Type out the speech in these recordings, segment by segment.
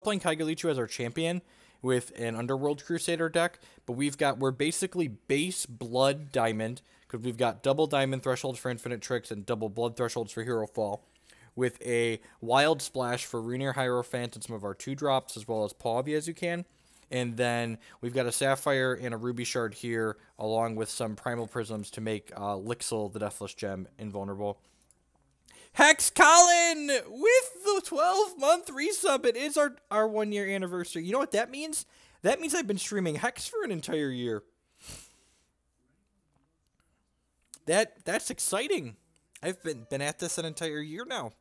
playing Kagulichu as our champion with an Underworld Crusader deck, but we're basically base Blood Diamond, because we've got double Diamond thresholds for Infinitrix and double Blood thresholds for Herofall, with a Wild Splash for Rune or Hierophant and some of our 2-drops, as well as Paw of Yazukan. And then we've got a Sapphire and a Ruby Shard here, along with some Primal Prisms to make Lixil, the Deathless Gem, invulnerable. Hex Colin with the 12-month resub. It is our 1-year anniversary. You know what that means? That means I've been streaming Hex for an entire year. That's exciting. I've been at this an entire year now.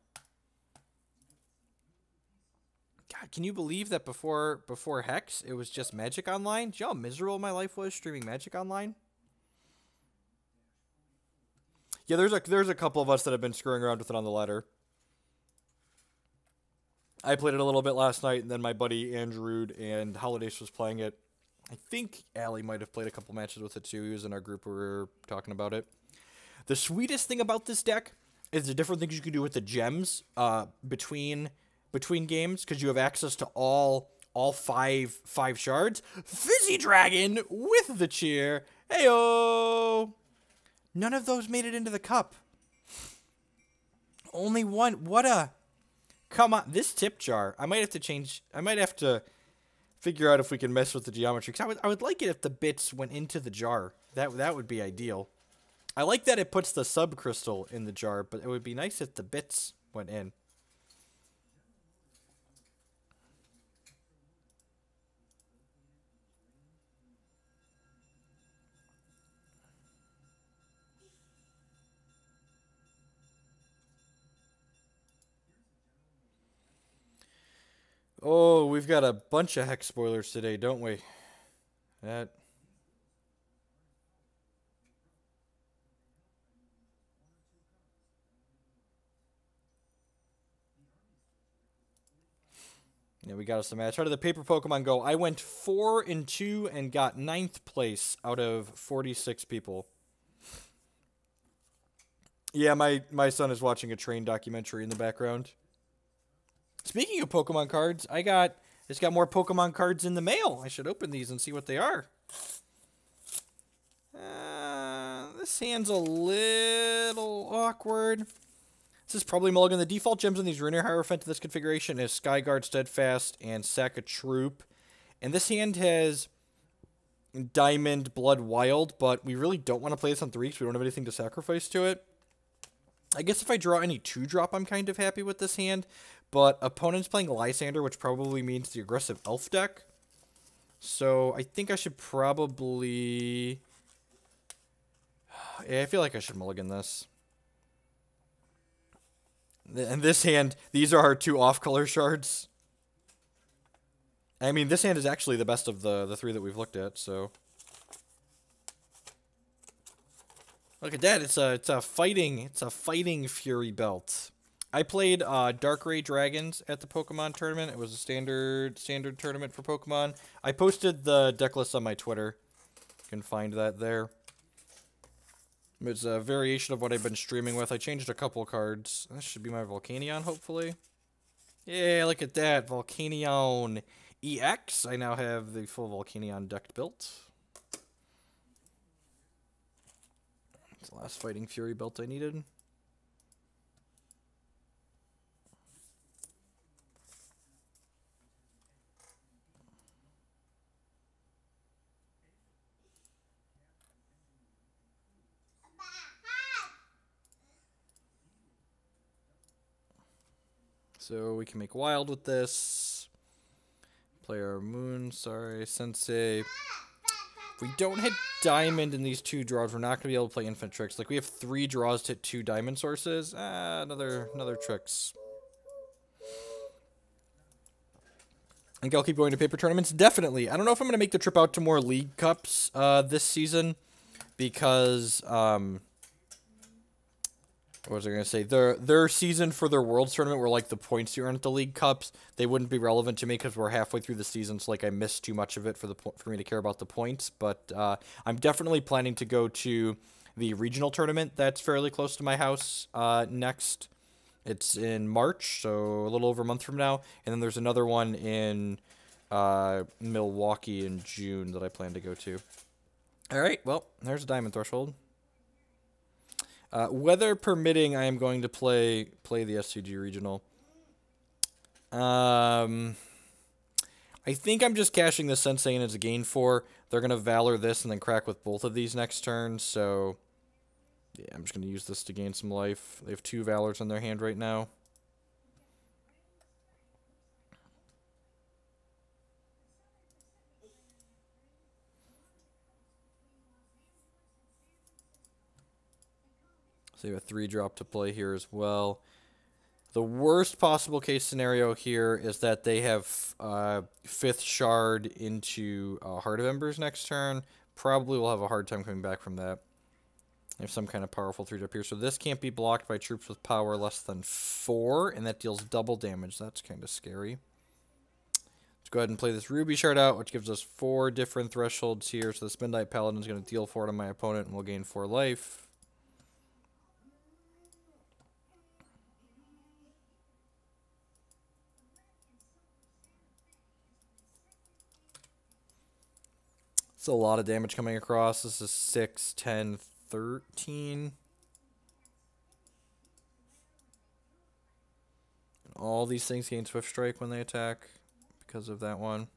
God, can you believe that before Hex, it was just Magic Online? Do you know how miserable my life was streaming Magic Online? Yeah, there's a couple of us that have been screwing around with it on the ladder. I played it a little bit last night, and then my buddy Andrew and Holidays was playing it. I think Allie might have played a couple matches with it too. He was in our group where we were talking about it. The sweetest thing about this deck is the different things you can do with the gems between games, because you have access to all five shards. Fizzy Dragon with the cheer. Heyo! None of those made it into the cup. Only one. What a... Come on. This tip jar. I might have to change... I might have to figure out if we can mess with the geometry. Because I would like it if the bits went into the jar. That would be ideal. I like that it puts the sub-crystal in the jar, but it would be nice if the bits went in. Oh, we've got a bunch of Hex spoilers today, don't we? Yeah, we got us a match. How did the paper Pokemon go? I went 4-2 and got 9th place out of 46 people. Yeah, my son is watching a train documentary in the background. Speaking of Pokemon cards, it's got more Pokemon cards in the mail. I should open these and see what they are. This hand's a little awkward. This is probably mulligan. The default gems in these Rune Hierophant in this configuration is Skyguard, Steadfast, and Sack of Troop. And this hand has Diamond, Blood, Wild, but we really don't want to play this on 3 because we don't have anything to sacrifice to it. I guess if I draw any 2-drop, I'm kind of happy with this hand. But opponent's playing Lysander, which probably means the aggressive elf deck. So I think I should probably... Yeah, I feel like I should mulligan this. And this hand, these are our 2 off-color shards. I mean, this hand is actually the best of the 3 that we've looked at, so... Look at that, it's a fighting Fury Belt. I played Dark Ray Dragons at the Pokemon tournament. It was a standard tournament for Pokemon. I posted the deck list on my Twitter. You can find that there. It's a variation of what I've been streaming with. I changed a couple cards. This should be my Volcanion, hopefully. Yeah, look at that. Volcanion EX. I now have the full Volcanion deck built. It's the last Fighting Fury belt I needed. So we can make wild with this. Play our Moon'ariu Sensei. If we don't hit diamond in these 2 draws, we're not going to be able to play Infinitrix. Like, we have 3 draws to hit 2 diamond sources. Another Trix. I think I'll keep going to paper tournaments. Definitely. I don't know if I'm going to make the trip out to more League Cups this season. Because, what was I going to say? Their season for their Worlds tournament were like the points you earn at the League Cups. They wouldn't be relevant to me because we're halfway through the season, so like I missed too much of it for me to care about the points. But I'm definitely planning to go to the regional tournament that's fairly close to my house next It's in March, so a little over a month from now. And then there's another one in Milwaukee in June that I plan to go to. All right, well, there's a diamond threshold. Weather permitting, I am going to play the SCG regional. I think I'm just cashing the Sensei in as a gain 4. They're going to Valor this and then crack with both of these next turns, so yeah, I'm just going to use this to gain some life. They have 2 Valors in their hand right now. So you have a 3-drop to play here as well. The worst possible case scenario here is that they have 5th Shard into Heart of Embers next turn. Probably will have a hard time coming back from that. They have some kind of powerful 3-drop here. So this can't be blocked by troops with power less than 4, and that deals double damage. That's kind of scary. Let's go ahead and play this Ruby Shard out, which gives us 4 different thresholds here. So this Midnight Paladin is going to deal 4 to my opponent, and we'll gain 4 life. It's a lot of damage coming across. This is 6, 10, 13. All these things gain Swift Strike when they attack because of that one.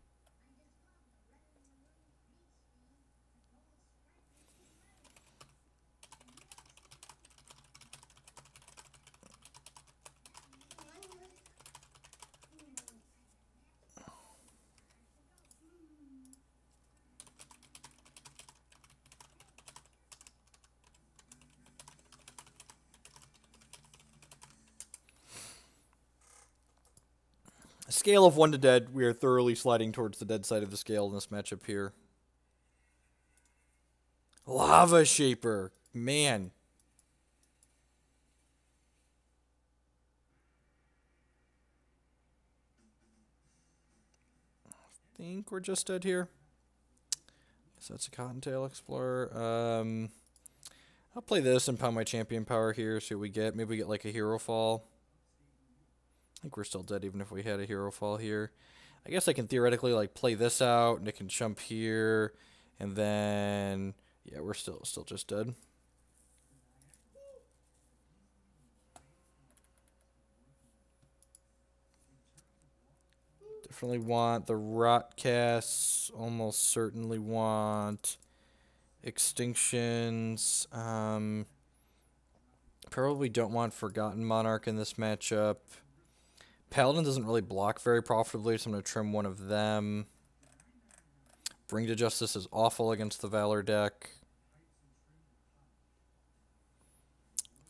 Scale of 1 to dead, we are thoroughly sliding towards the dead side of the scale in this matchup here. Lava Shaper, man. I think we're just dead here. So that's a Cottontail Explorer. I'll play this and pound my champion power here, see what we get. Maybe we get like a Herofall. I think we're still dead even if we had a Herofall here. I guess I can theoretically like play this out and it can jump here and then yeah, we're still just dead. Definitely want the Rotcasts, almost certainly want Extinctions. Probably don't want Forgotten Monarch in this matchup. Paladin doesn't really block very profitably, so I'm going to trim one of them. Bring to Justice is awful against the Valor deck.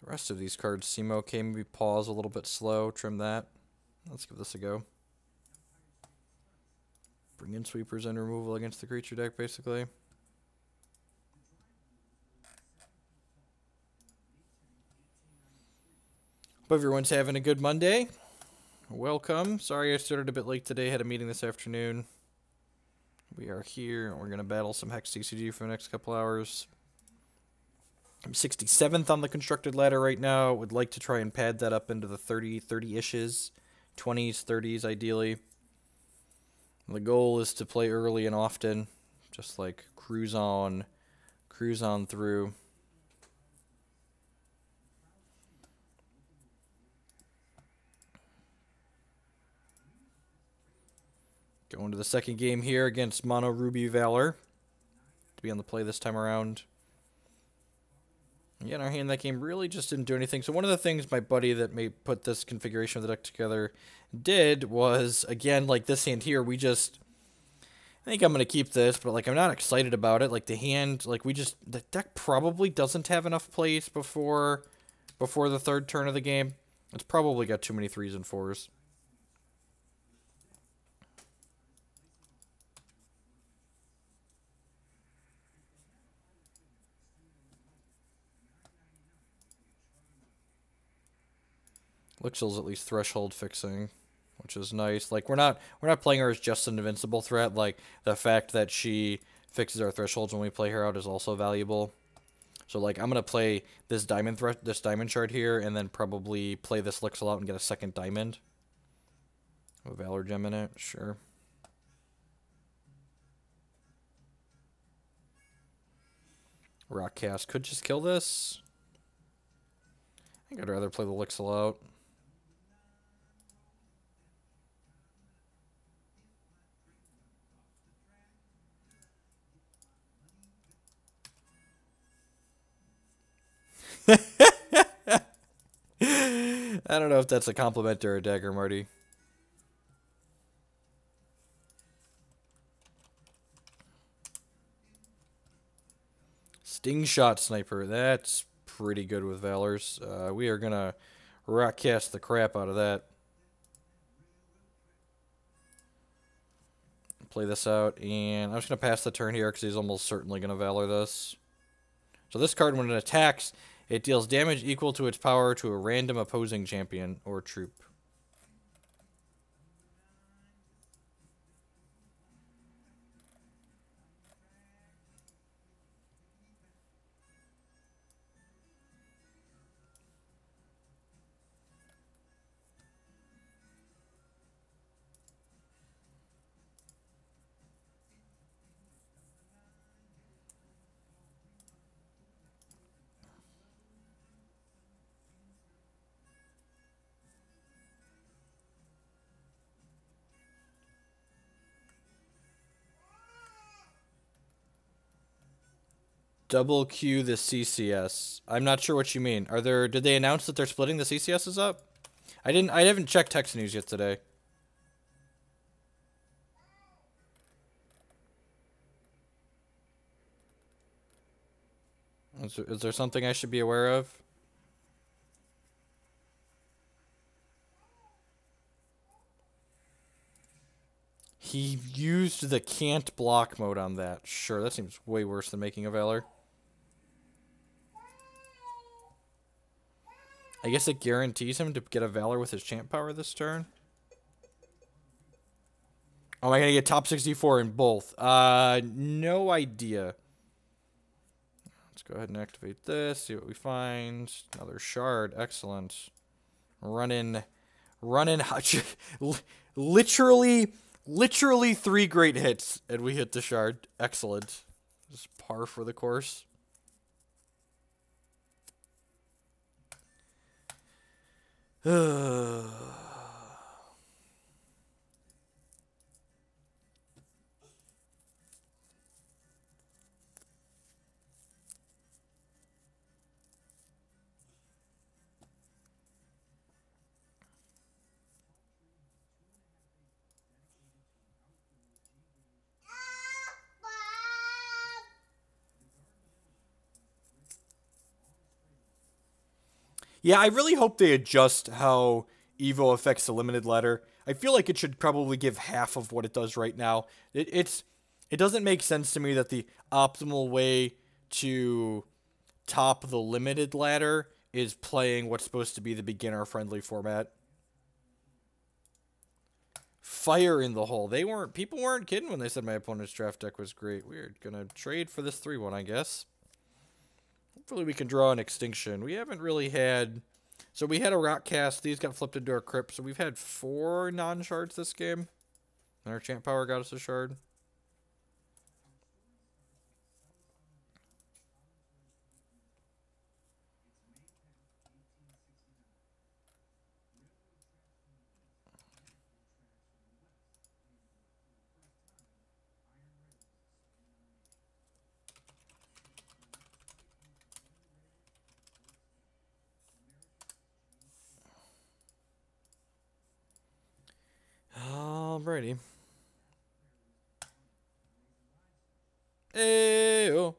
The rest of these cards seem okay. Maybe pause a little bit slow. Trim that. Let's give this a go. Bring in Sweepers and removal against the creature deck, basically. Hope everyone's having a good Monday. Welcome. Sorry I started a bit late today. Had a meeting this afternoon. We are here, and we're going to battle some Hex TCG for the next couple hours. I'm 67th on the constructed ladder right now. Would like to try and pad that up into the 30-ishes. 20s, 30s, ideally. The goal is to play early and often. Just like cruise on through. Going to the second game here against Mono Ruby Valor. To be on the play this time around. Yeah, in our hand, that game really just didn't do anything. So one of the things my buddy that may put this configuration of the deck together did was, again, like this hand here, we just... I think I'm going to keep this, but like I'm not excited about it. Like the hand, like the deck probably doesn't have enough plays before the third turn of the game. It's probably got too many 3s and 4s. Lixil's at least threshold fixing, which is nice. Like we're not playing her as just an invincible threat. Like the fact that she fixes our thresholds when we play her out is also valuable. So like I'm gonna play this diamond shard here, and then probably play this Lixil out and get a second diamond. A Valor Gem in it, sure. Rock Cast could just kill this. I think I'd rather play the Lixil out. I don't know if that's a compliment or a dagger, Marty. Sting Shot Sniper. That's pretty good with Valors. We are going to rock cast the crap out of that. Play this out, and I'm just going to pass the turn here because he's almost certainly going to Valor this. So this card, when it attacks, it deals damage equal to its power to a random opposing champion or troop. Double Q the CCS. I'm not sure what you mean. Did they announce that they're splitting the CCSs up? I haven't checked text news yet today. Is there something I should be aware of? He used the can't block mode on that. Sure, that seems way worse than making a Valor. I guess it guarantees him to get a Valor with his champ power this turn. Oh, am I gonna get top 64 in both? No idea. Let's go ahead and activate this, see what we find. Another shard, excellent. Running, literally 3 great hits, and we hit the shard. Excellent. Just par for the course. Yeah, I really hope they adjust how Evo affects the limited ladder. I feel like it should probably give half of what it does right now. It doesn't make sense to me that the optimal way to top the limited ladder is playing what's supposed to be the beginner-friendly format. Fire in the hole. People weren't kidding when they said my opponent's draft deck was great. We're gonna trade for this 3-1, I guess. Hopefully we can draw an Extinction. We haven't really had... So we had a Rock Cast. These got flipped into our Crypt. So we've had 4 non-shards this game. And our champ power got us a shard. Alrighty. Hey-oh.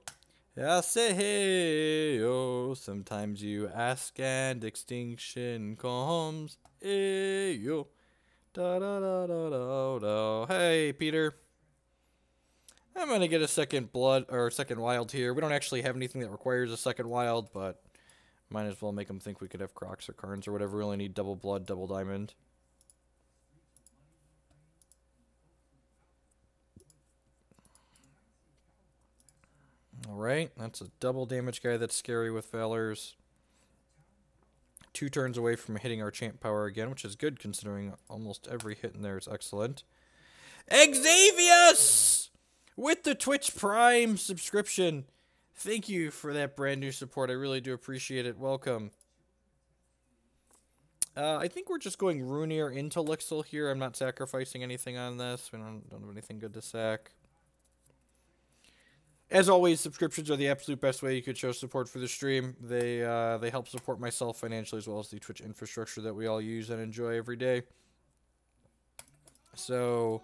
I say hey-oh. Sometimes you ask and Extinction comes. Hey-yo. Da-da-da-da-da-da. Hey, Peter. I'm gonna get a second blood, or second wild here. We don't actually have anything that requires a second wild, but might as well make them think we could have Crocs or Karns or whatever. We only need double blood, double diamond. Alright. Alright, that's a double damage guy that's scary with Valors. 2 turns away from hitting our champ power again, which is good considering almost every hit in there is excellent. Xavius! With the Twitch Prime subscription. Thank you for that brand new support. I really do appreciate it. Welcome. I think we're just going Runier into Lixil here. I'm not sacrificing anything on this. We don't have anything good to sack. As always, subscriptions are the absolute best way you could show support for the stream. They help support myself financially as well as the Twitch infrastructure that we all use and enjoy every day. So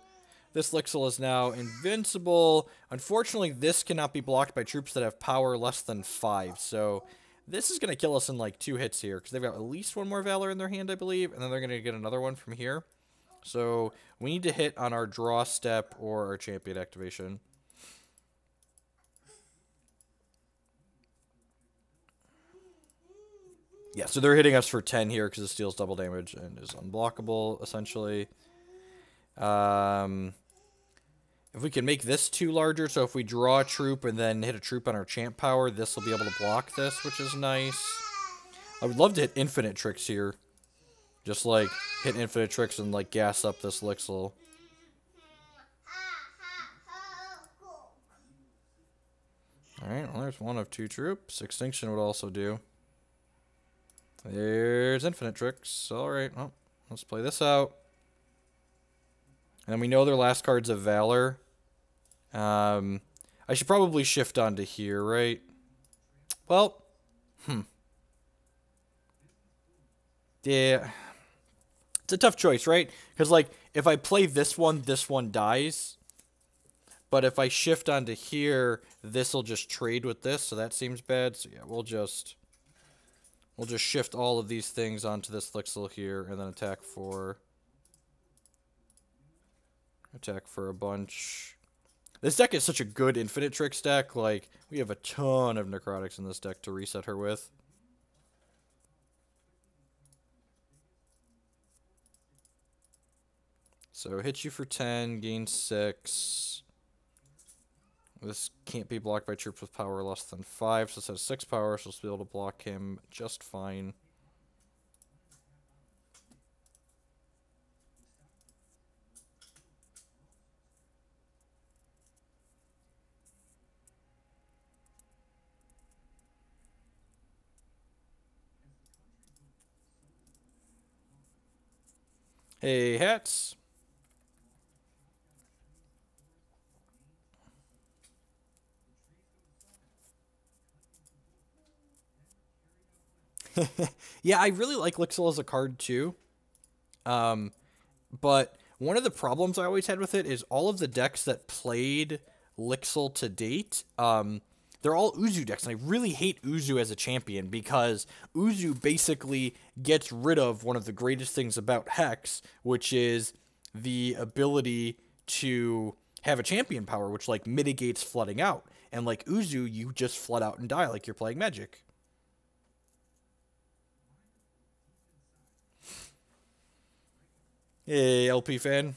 this Lixil is now invincible. Unfortunately, this cannot be blocked by troops that have power less than 5. So this is going to kill us in like 2 hits here, because they've got at least 1 more Valor in their hand, I believe, and then they're going to get another one from here. So we need to hit on our draw step or our champion activation. Yeah, so they're hitting us for 10 here because it steals double damage and is unblockable, essentially. If we can make this 2 larger, so if we draw a troop and then hit a troop on our champ power, this will be able to block this, which is nice. I would love to hit Infinitrix here. Just, like, hit Infinitrix and, like, gas up this Lixil. Alright, well, there's 1 of 2 troops. Extinction would also do. There's Infinitrix. Alright, well, let's play this out. And we know their last card's a Valor. I should probably shift onto here, right? Well, yeah. It's a tough choice, right? Because, like, if I play this one dies. But if I shift onto here, this will just trade with this, so that seems bad. So, yeah, we'll just shift all of these things onto this Lixil here, and then attack for a bunch. This deck is such a good Infinitrix deck. Like, we have a ton of Necrotics in this deck to reset her with. So, hit you for 10, gain 6. This can't be blocked by troops with power less than 5, so this has 6 power, so we'll be able to block him just fine. Hey, Hats. Yeah, I really like Lixil as a card too. But one of the problems I always had with it is all of the decks that played Lixil to date, they're all Uzu decks, and I really hate Uzu as a champion because Uzu basically gets rid of one of the greatest things about Hex, which is the ability to have a champion power, which, like, mitigates flooding out. And, like, Uzu, you just flood out and die like you're playing Magic. Hey, LP fan.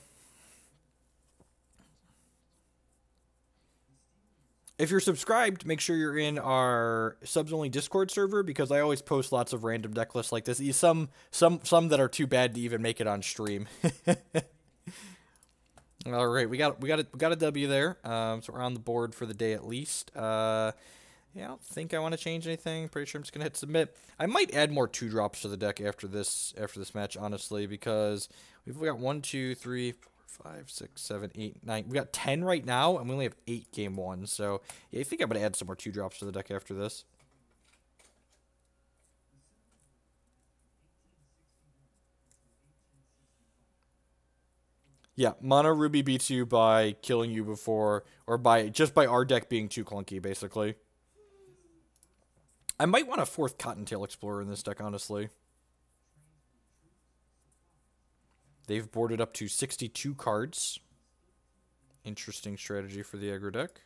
If you're subscribed, make sure you're in our subs-only Discord server, because I always post lots of random deck lists like this. Some that are too bad to even make it on stream. All right, we got a W there. So we're on the board for the day at least. Yeah, I don't think I want to change anything. Pretty sure I'm just gonna hit submit. I might add more 2-drops to the deck after this match, honestly, because we've got 1, 2, 3, 4, 5, 6, 7, 8, 9. We got 10 right now, and we only have 8 game 1. So yeah, I think I'm gonna add some more 2-drops to the deck after this. Yeah, Mono Ruby beats you by killing you before, or just by our deck being too clunky, basically. I might want a 4th Cottontail Explorer in this deck, honestly. They've boarded up to 62 cards. Interesting strategy for the aggro deck.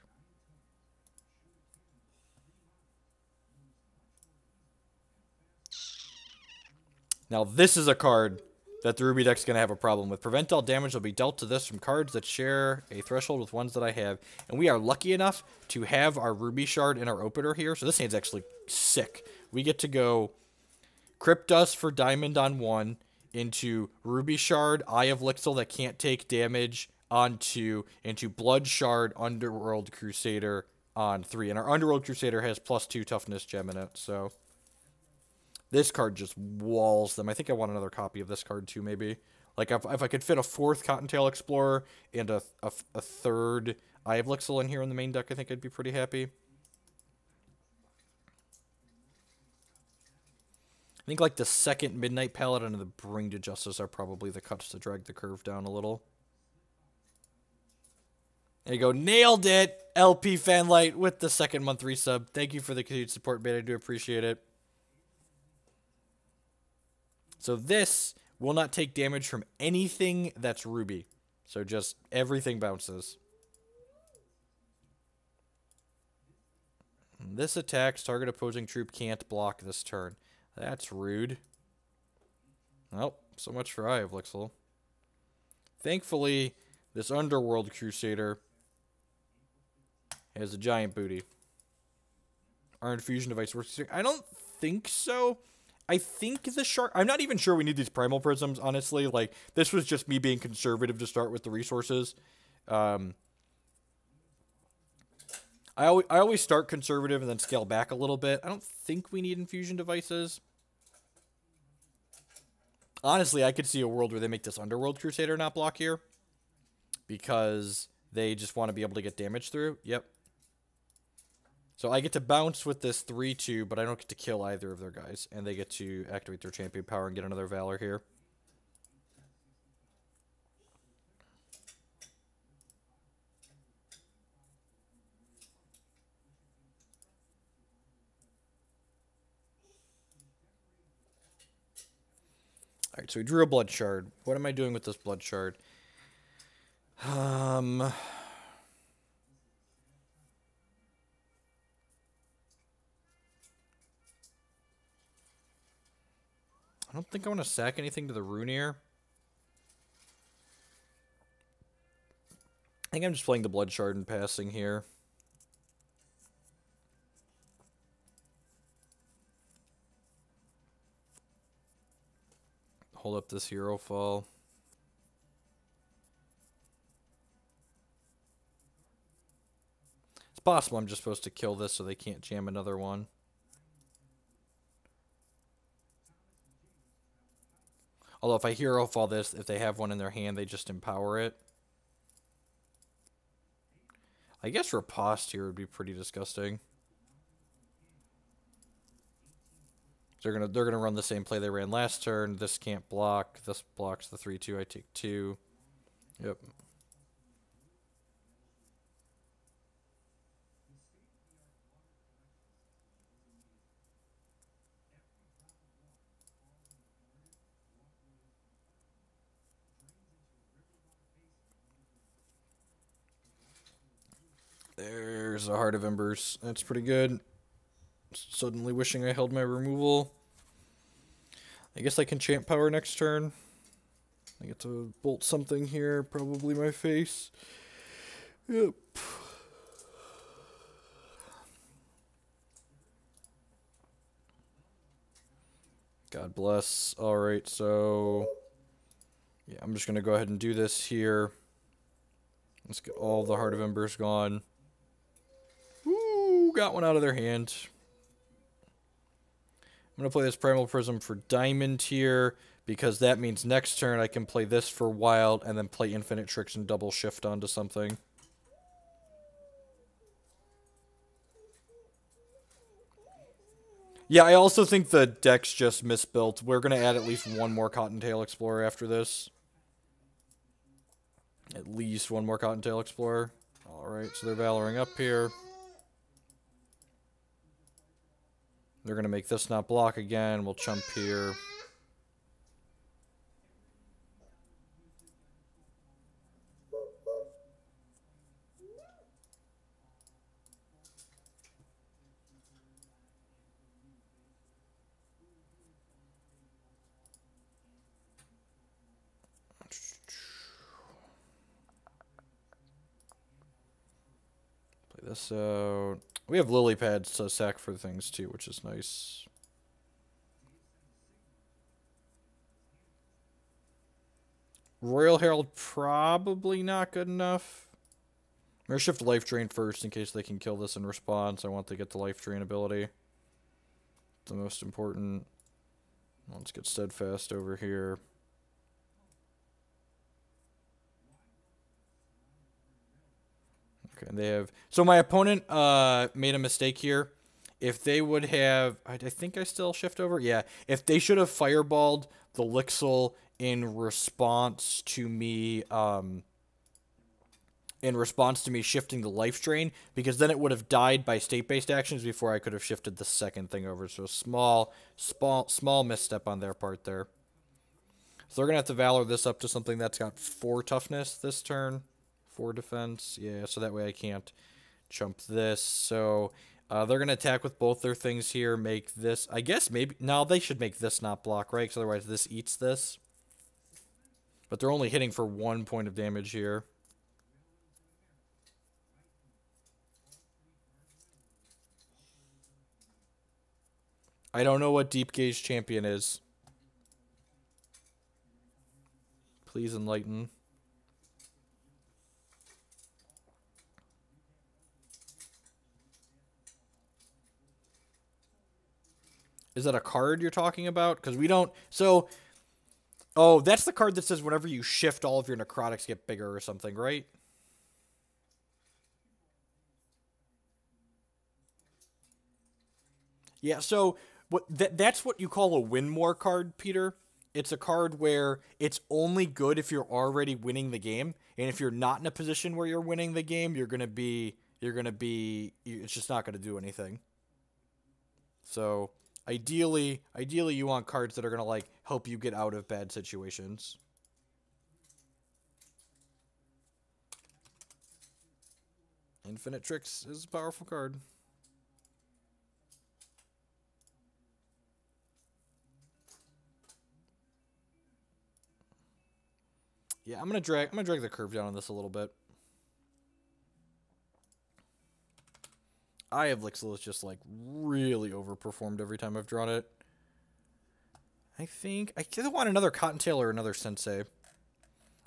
Now this is a card that the Ruby deck's going to have a problem with. Prevent all damage will be dealt to this from cards that share a threshold with ones that I have. And we are lucky enough to have our Ruby Shard in our opener here. So this hand's actually sick. We get to go Crypt Dust for Diamond on 1 into Ruby Shard, Eye of Lixil that can't take damage on 2, into Blood Shard, Underworld Crusader on 3. And our Underworld Crusader has +2 Toughness Gem in it, so this card just walls them. I think I want another copy of this card too, maybe. Like, if I could fit a 4th Cottontail Explorer and a 3rd Eye of Lixil in here in the main deck, I think I'd be pretty happy. I think, like, the 2nd Midnight Paladin and the Bring to Justice are probably the cuts to drag the curve down a little. There you go. Nailed it! LP Fanlight with the 2nd month resub. Thank you for the continued support, man. I do appreciate it. So this will not take damage from anything that's Ruby. So just everything bounces. This attacks. Target opposing troop can't block this turn. That's rude. Well, so much for Eye of Lixil. Thankfully, this Underworld Crusader has a giant booty. Our infusion device works. I don't think so. I think the shark... I'm not even sure we need these Primal Prisms, honestly. Like, this was just me being conservative to start with the resources. I always start conservative and then scale back a little bit. I don't think we need infusion devices. Honestly, I could see a world where they make this Underworld Crusader not block here, because they just want to be able to get damage through. Yep. So I get to bounce with this 3-2, but I don't get to kill either of their guys. And they get to activate their champion power and get another Valor here. Alright, so we drew a Blood Shard. What am I doing with this Blood Shard? I don't think I want to sack anything to the Rune here. I think I'm just playing the Blood Shard and passing here. Hold up this Herofall. It's possible I'm just supposed to kill this so they can't jam another one. Although if I Herofall this, if they have one in their hand, they just empower it. I guess Riposte here would be pretty disgusting. They're gonna run the same play they ran last turn. This can't block. This blocks the 3-2. I take 2. Yep. There's a Heart of Embers. That's pretty good. Suddenly wishing I held my removal. I guess I can champ power next turn. I get to bolt something here. Probably my face. Yep. God bless. Alright, so... yeah, I'm just going to go ahead and do this here. Let's get all the Heart of Embers gone. Ooh, got one out of their hand. I'm going to play this Primal Prism for Diamond here, because that means next turn I can play this for Wild, and then play Infinitrix and double shift onto something. Yeah, I also think the deck's just misbuilt. We're going to add at least one more Cottontail Explorer after this. At least one more Cottontail Explorer. Alright, so they're Valoring up here. They're going to make this not block again. We'll chump here. So we have lily pads to sack for things too, which is nice. Royal Herald probably not good enough. I'm going to shift Life Drain first in case they can kill this in response. I want to get the Life Drain ability. The most important. Let's get Steadfast over here. Okay, and they have... So my opponent made a mistake here. If they would have... I think I still shift over? Yeah. If they should have fireballed the Lixil in response to me... shifting the life drain, because then it would have died by state-based actions before I could have shifted the second thing over. So small misstep on their part there. So they're going to have to Valor this up to something that's got 4 toughness this turn. 4 defense. Yeah, so that way I can't jump this. So they're going to attack with both their things here. Make this... I guess maybe... No, they should make this not block, right? Because otherwise this eats this. But they're only hitting for 1 point of damage here. I don't know what Deep Gaze Champion is. Please enlighten. Is that a card you're talking about? Because we don't... So... Oh, that's the card that says whenever you shift, all of your necrotics get bigger or something, right? Yeah, so... That's what you call a win more card, Peter. It's a card where it's only good if you're already winning the game, and if you're not in a position where you're winning the game, it's just not gonna do anything. So ideally you want cards that are gonna like help you get out of bad situations. Infinitrix is a powerful card. Yeah, I'm gonna drag the curve down on this a little bit. Eye of Lixil is just like really overperformed every time I've drawn it. I think I either want another Cottontail or another Sensei.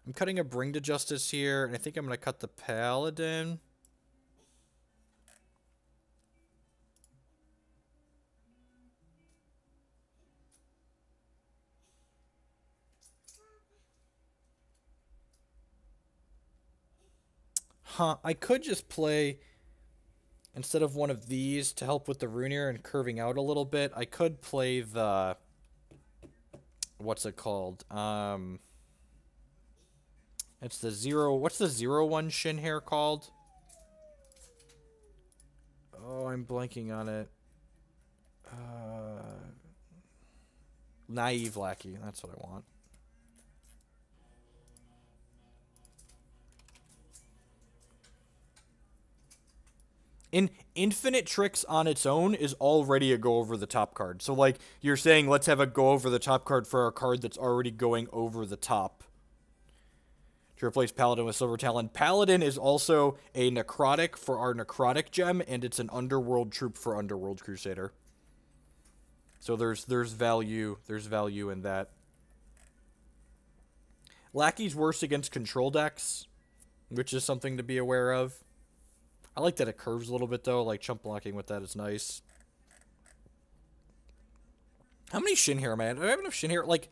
I'm cutting a Bring to Justice here, and I think I'm gonna cut the Paladin. Huh, I could just play, instead of one of these to help with the Runier and curving out a little bit, I could play the, what's it called? It's the what's the 0/1 Shin hair called? Oh, I'm blanking on it. Naive Lackey, that's what I want. Infinitrix on its own is already a go-over-the-top card. So, like, you're saying, let's have a go-over-the-top card for a card that's already going over the top. To replace Paladin with Silver Talon. Paladin is also a necrotic for our necrotic gem, and it's an underworld troop for Underworld Crusader. So there's value in that. Lackey's worse against control decks, which is something to be aware of. I like that it curves a little bit, though. Like, chump blocking with that is nice. How many Shin hair, man? Do I have enough Shin hair? Like,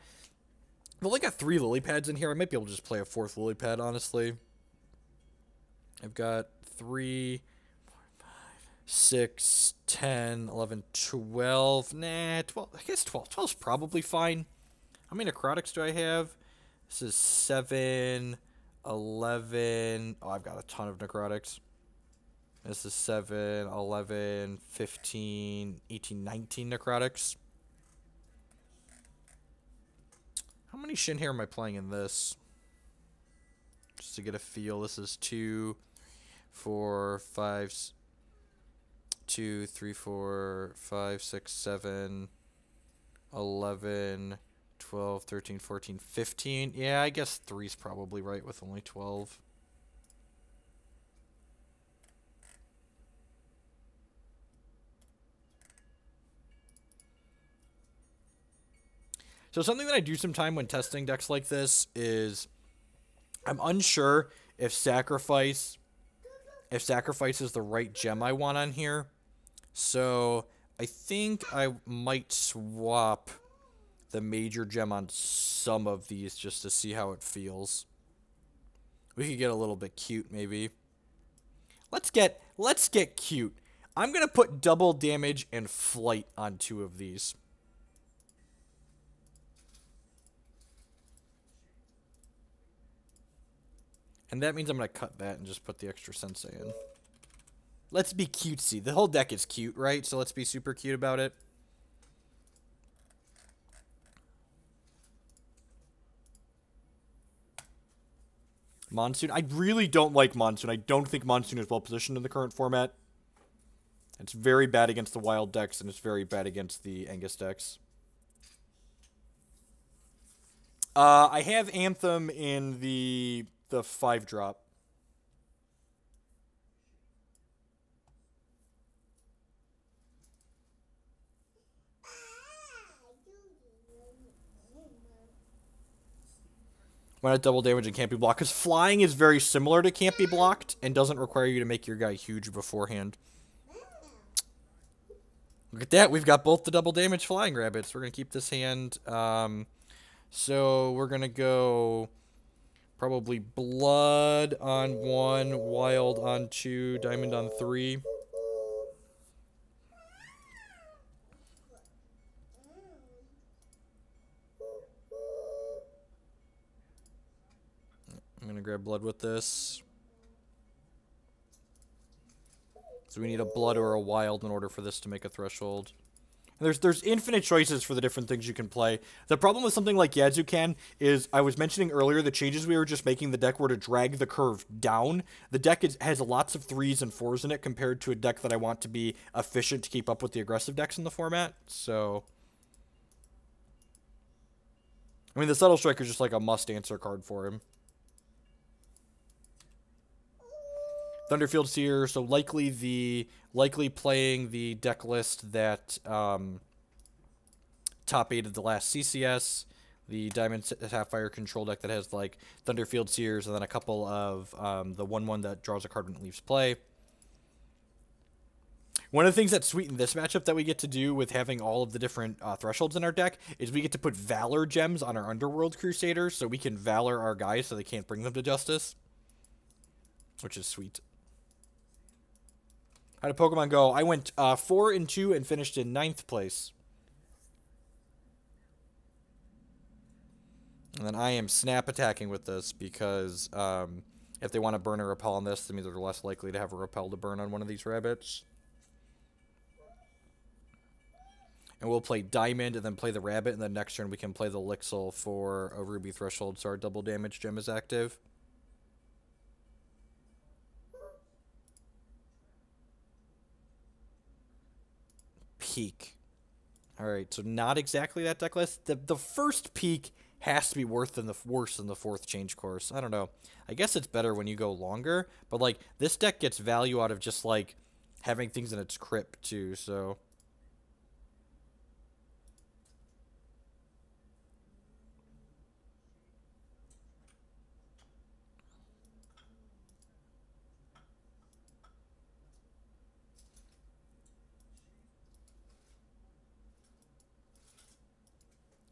I've only got 3 lily pads in here. I might be able to just play a 4th lily pad, honestly. I've got 3, 4, 5, 6, 10, 11, 12. Nah, 12. I guess 12. 12's probably fine. How many necrotics do I have? This is 7, 11. Oh, I've got a ton of necrotics. This is 7, 11, 15, 18, 19 necrotics. How many Shin hair am I playing in this? Just to get a feel. This is 2, 4, 5, 2, 3, 4, 5, 6, 7, 11, 12, 13, 14, 15. Yeah, I guess 3's probably right with only 12. So something that I do sometime when testing decks like this is I'm unsure if Sacrifice is the right gem I want on here. So I think I might swap the major gem on some of these just to see how it feels. We could get a little bit cute, maybe. Let's get cute. I'm gonna put double damage and flight on 2 of these. And that means I'm gonna cut that and just put the extra Sensei in. Let's be cutesy. The whole deck is cute, right? So let's be super cute about it. Monsoon. I really don't like Monsoon. I don't think Monsoon is well positioned in the current format. It's very bad against the wild decks, and it's very bad against the Angus decks. I have Anthem in the 5-drop. When at double damage and can't be blocked, because flying is very similar to can't be blocked and doesn't require you to make your guy huge beforehand. Look at that, we've got both the double damage flying rabbits. We're going to keep this hand. So we're going to go probably blood on 1, wild on 2, diamond on 3. I'm going to grab blood with this. So we need a blood or a wild in order for this to make a threshold. And there's infinite choices for the different things you can play. The problem with something like Yazukan is, I was mentioning earlier, the changes we were just making the deck were to drag the curve down. The deck has lots of 3s and 4s in it compared to a deck that I want to be efficient to keep up with the aggressive decks in the format. So, I mean, the Subtle Striker is just like a must-answer card for him. Thunderfield Seer, so likely playing the deck list that top 8 of the last CCS, the Diamond Sapphire control deck that has like Thunderfield Seers, and then a couple of the 1/1 that draws a card when it leaves play. One of the things that sweeten this matchup that we get to do with having all of the different thresholds in our deck is we get to put Valor gems on our Underworld Crusaders, so we can Valor our guys so they can't bring them to justice, which is sweet. How did Pokemon go? I went 4-2 and finished in 9th place. And then I am snap attacking with this because if they want to burn a repel on this, that means they're less likely to have a repel to burn on one of these rabbits. And we'll play Diamond and then play the rabbit, and then next turn we can play the Lixil for a Ruby threshold, so our double damage gem is active. Peak. Alright, so not exactly that deck list. The first peak has to be worse than the 4th change course. I don't know. I guess it's better when you go longer, but like this deck gets value out of just like having things in its crypt too, so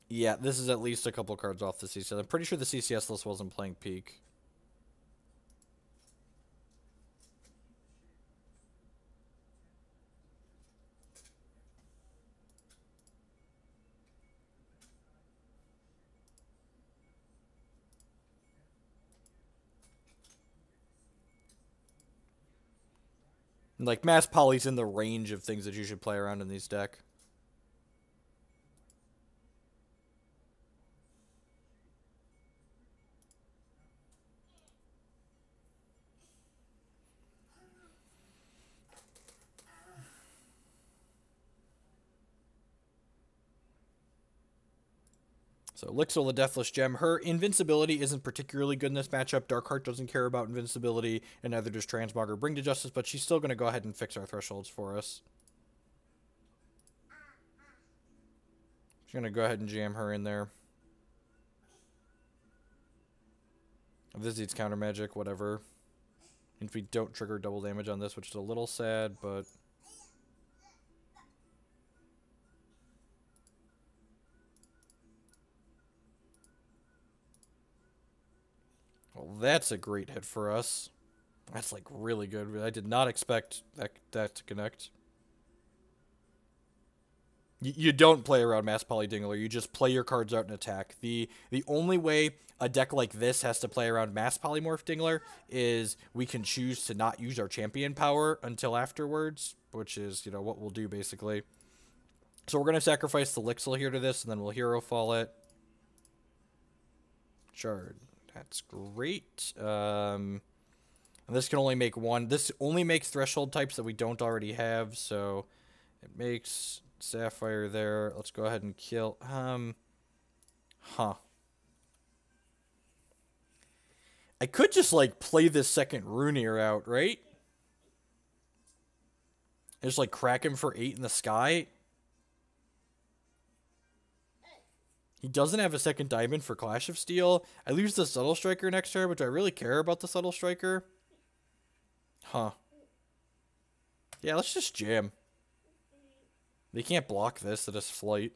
yeah, this is at least a couple cards off the CCS. I'm pretty sure the CCS list wasn't playing Peak. Like, Mass Poly's in the range of things that you should play around in these deck. So Lixil, the Deathless Gem, her invincibility isn't particularly good in this matchup. Darkheart doesn't care about invincibility, and neither does Transmog or Bring to Justice, but she's still going to go ahead and fix our thresholds for us. She's going to go ahead and jam her in there. This needs counter magic, whatever. If we don't trigger double damage on this, which is a little sad, but... Well, that's a great hit for us. That's, like, really good. I did not expect that to connect. You don't play around Mass Poly Dingler. You just play your cards out and attack. The only way a deck like this has to play around Mass Polymorph Dingler is we can choose to not use our champion power until afterwards, which is, you know, what we'll do, basically. So we're going to sacrifice the Lixil here to this, and then we'll Herofall it. Shard. That's great. And this can only make one. This only makes threshold types that we don't already have, so it makes Sapphire there. Let's go ahead and kill. I could just, like, play this second Rune out, right? Just, like, crack him for 8 in the sky. He doesn't have a second diamond for Clash of Steel. I lose the Subtle Striker next turn, but do I really care about the Subtle Striker? Huh. Yeah, let's just jam. They can't block this at his flight.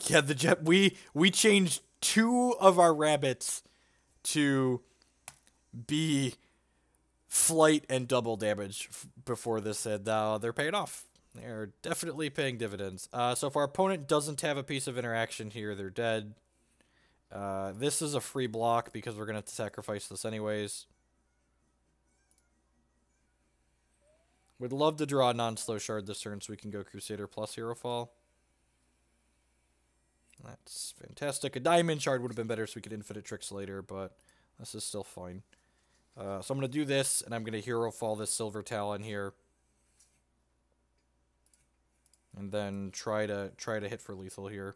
Yeah, the jet. We changed 2 of our rabbits to be flight and double damage before this said. They're paying off. They're definitely paying dividends. So if our opponent doesn't have a piece of interaction here, they're dead. This is a free block because we're going to sacrifice this anyways. Would love to draw a non-slow shard this turn so we can go Crusader plus Herofall. That's fantastic. A diamond shard would have been better so we could Infinitrix later, but this is still fine. So I'm going to do this, and I'm going to Herofall this Silver Talon here. And then try to hit for lethal here.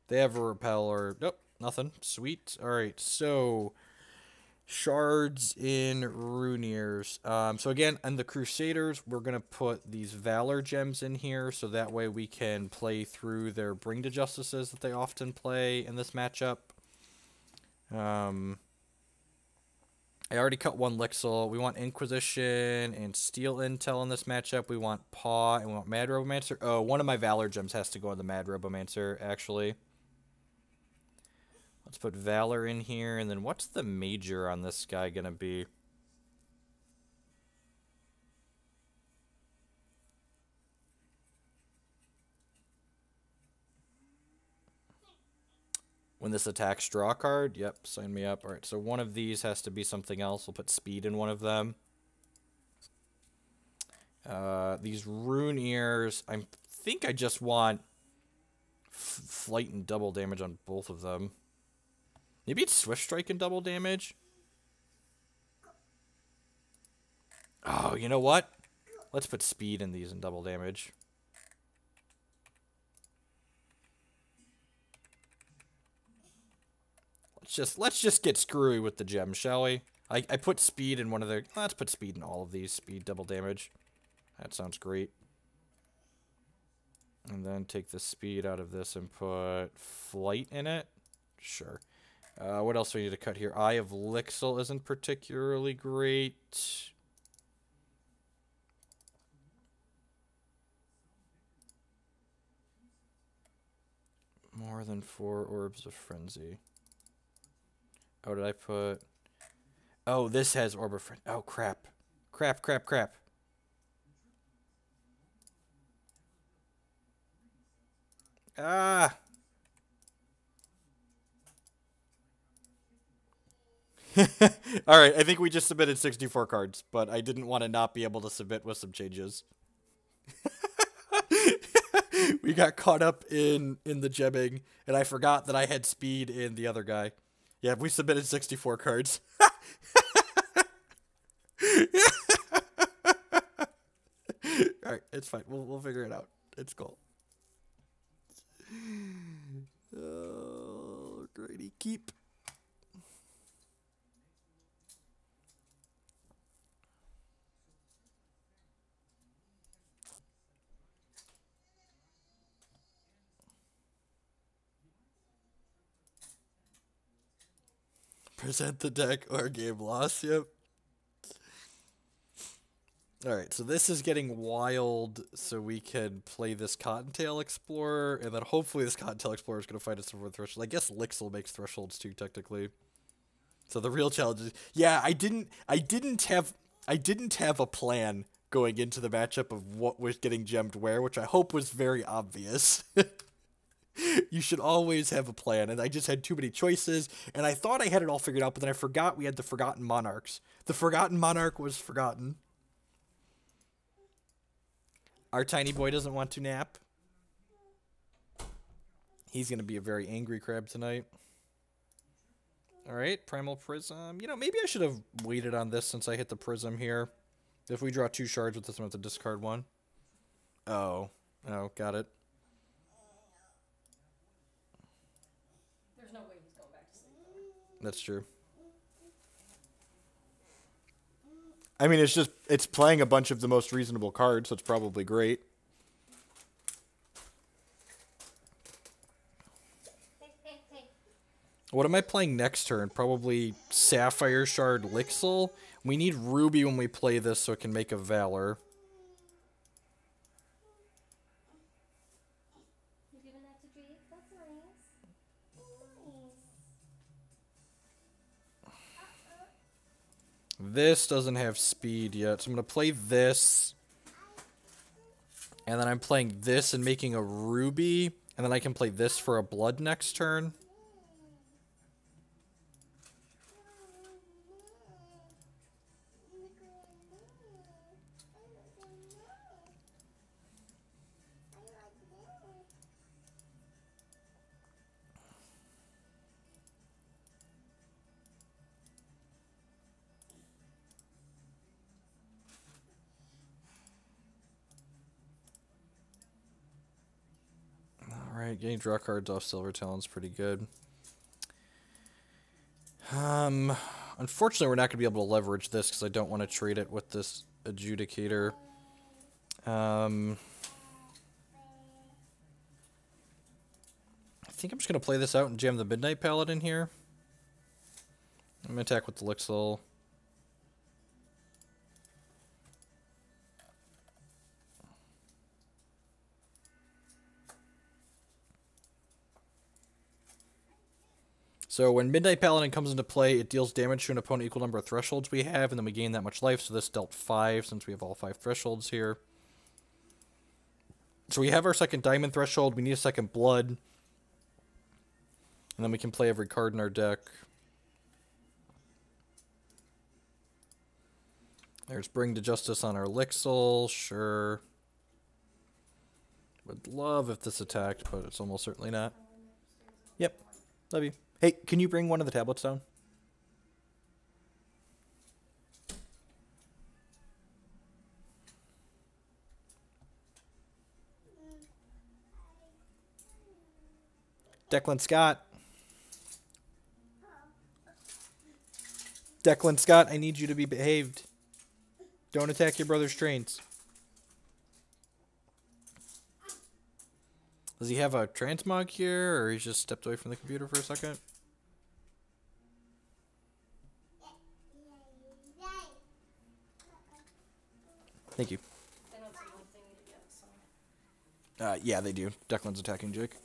They have a repel or... Nope, nothing. Sweet. Alright, so... Shards in Runeers. So again, on the Crusaders, we're going to put these Valor Gems in here, so that way we can play through their Bring to Justices that they often play in this matchup. I already cut one Lixil. We want Inquisition and Steel Intel in this matchup. We want Paw and we want Mad Robomancer. Oh, one of my Valor Gems has to go on the Mad Robomancer, actually. Let's put Valor in here, and then what's the major on this guy gonna be? When this attacks, draw a card? Yep, sign me up. Alright, so one of these has to be something else. We'll put speed in one of them. These Rune Ears, I think I just want flight and double damage on both of them. Maybe it's Swift Strike and double damage. Oh, you know what? Let's put speed in these and double damage. Let's just get screwy with the gems, shall we? I put speed in one of the... Let's put speed in all of these. Speed, double damage. That sounds great. And then take the speed out of this and put flight in it. Sure. What else do we need to cut here? Eye of Lixil isn't particularly great. More than 4 Orbs of Frenzy. Oh, did I put... Oh, this has Orb of Frenzy. Oh, crap. Crap. Ah! Alright, I think we just submitted 64 cards, but I didn't want to not be able to submit with some changes. We got caught up in the gemming, and I forgot that I had speed in the other guy. Yeah, we submitted 64 cards. Alright, it's fine. We'll figure it out. It's cool. Alrighty, keep. Present the deck or game loss, yep. Alright, so this is getting wild, so we can play this Cottontail Explorer, and then hopefully this Cottontail Explorer is going to fight us over threshold. I guess Lixil makes thresholds too, technically. So the real challenge is, yeah, I didn't have a plan going into the matchup of what was getting gemmed where, which I hope was very obvious. You should always have a plan, and I just had too many choices, and I thought I had it all figured out, but then I forgot we had the Forgotten Monarchs. The Forgotten Monarch was forgotten. Our tiny boy doesn't want to nap. He's going to be a very angry crab tonight. Alright, Primal Prism. You know, maybe I should have waited on this since I hit the Prism here. If we draw 2 shards with this, I'm going to have to discard 1. Oh. Oh, got it. There's no way he's going back to sleep, though. That's true. I mean, it's playing a bunch of the most reasonable cards, so it's probably great. What am I playing next turn? Probably Sapphire Shard Lixil. We need Ruby when we play this so it can make a Valor. You giving that to Jake? That's nice. This doesn't have speed yet, so I'm going to play this. And then I'm playing this and making a Ruby. And then I can play this for a Blood next turn. Alright, getting draw cards off Silver Talon's pretty good. Unfortunately, we're not going to be able to leverage this because I don't want to trade it with this Adjudicator. I think I'm just going to play this out and jam the Midnight Paladin here. I'm going to attack with the Lixil. So when Midnight Paladin comes into play, it deals damage to an opponent equal number of thresholds we have, and then we gain that much life, so this dealt 5 since we have all 5 thresholds here. So we have our second diamond threshold, we need a second blood, and then we can play every card in our deck. There's Bring to Justice on our Lixil, sure. Would love if this attacked, but it's almost certainly not. Yep, love you. Hey, can you bring one of the tablets down? Declan Scott. Declan Scott, I need you to be behaved. Don't attack your brother's trains. Does he have a transmog here, or he just stepped away from the computer for a second? Thank you. They don't say one thing yet, so. Yeah, they do. Declan's attacking Jake.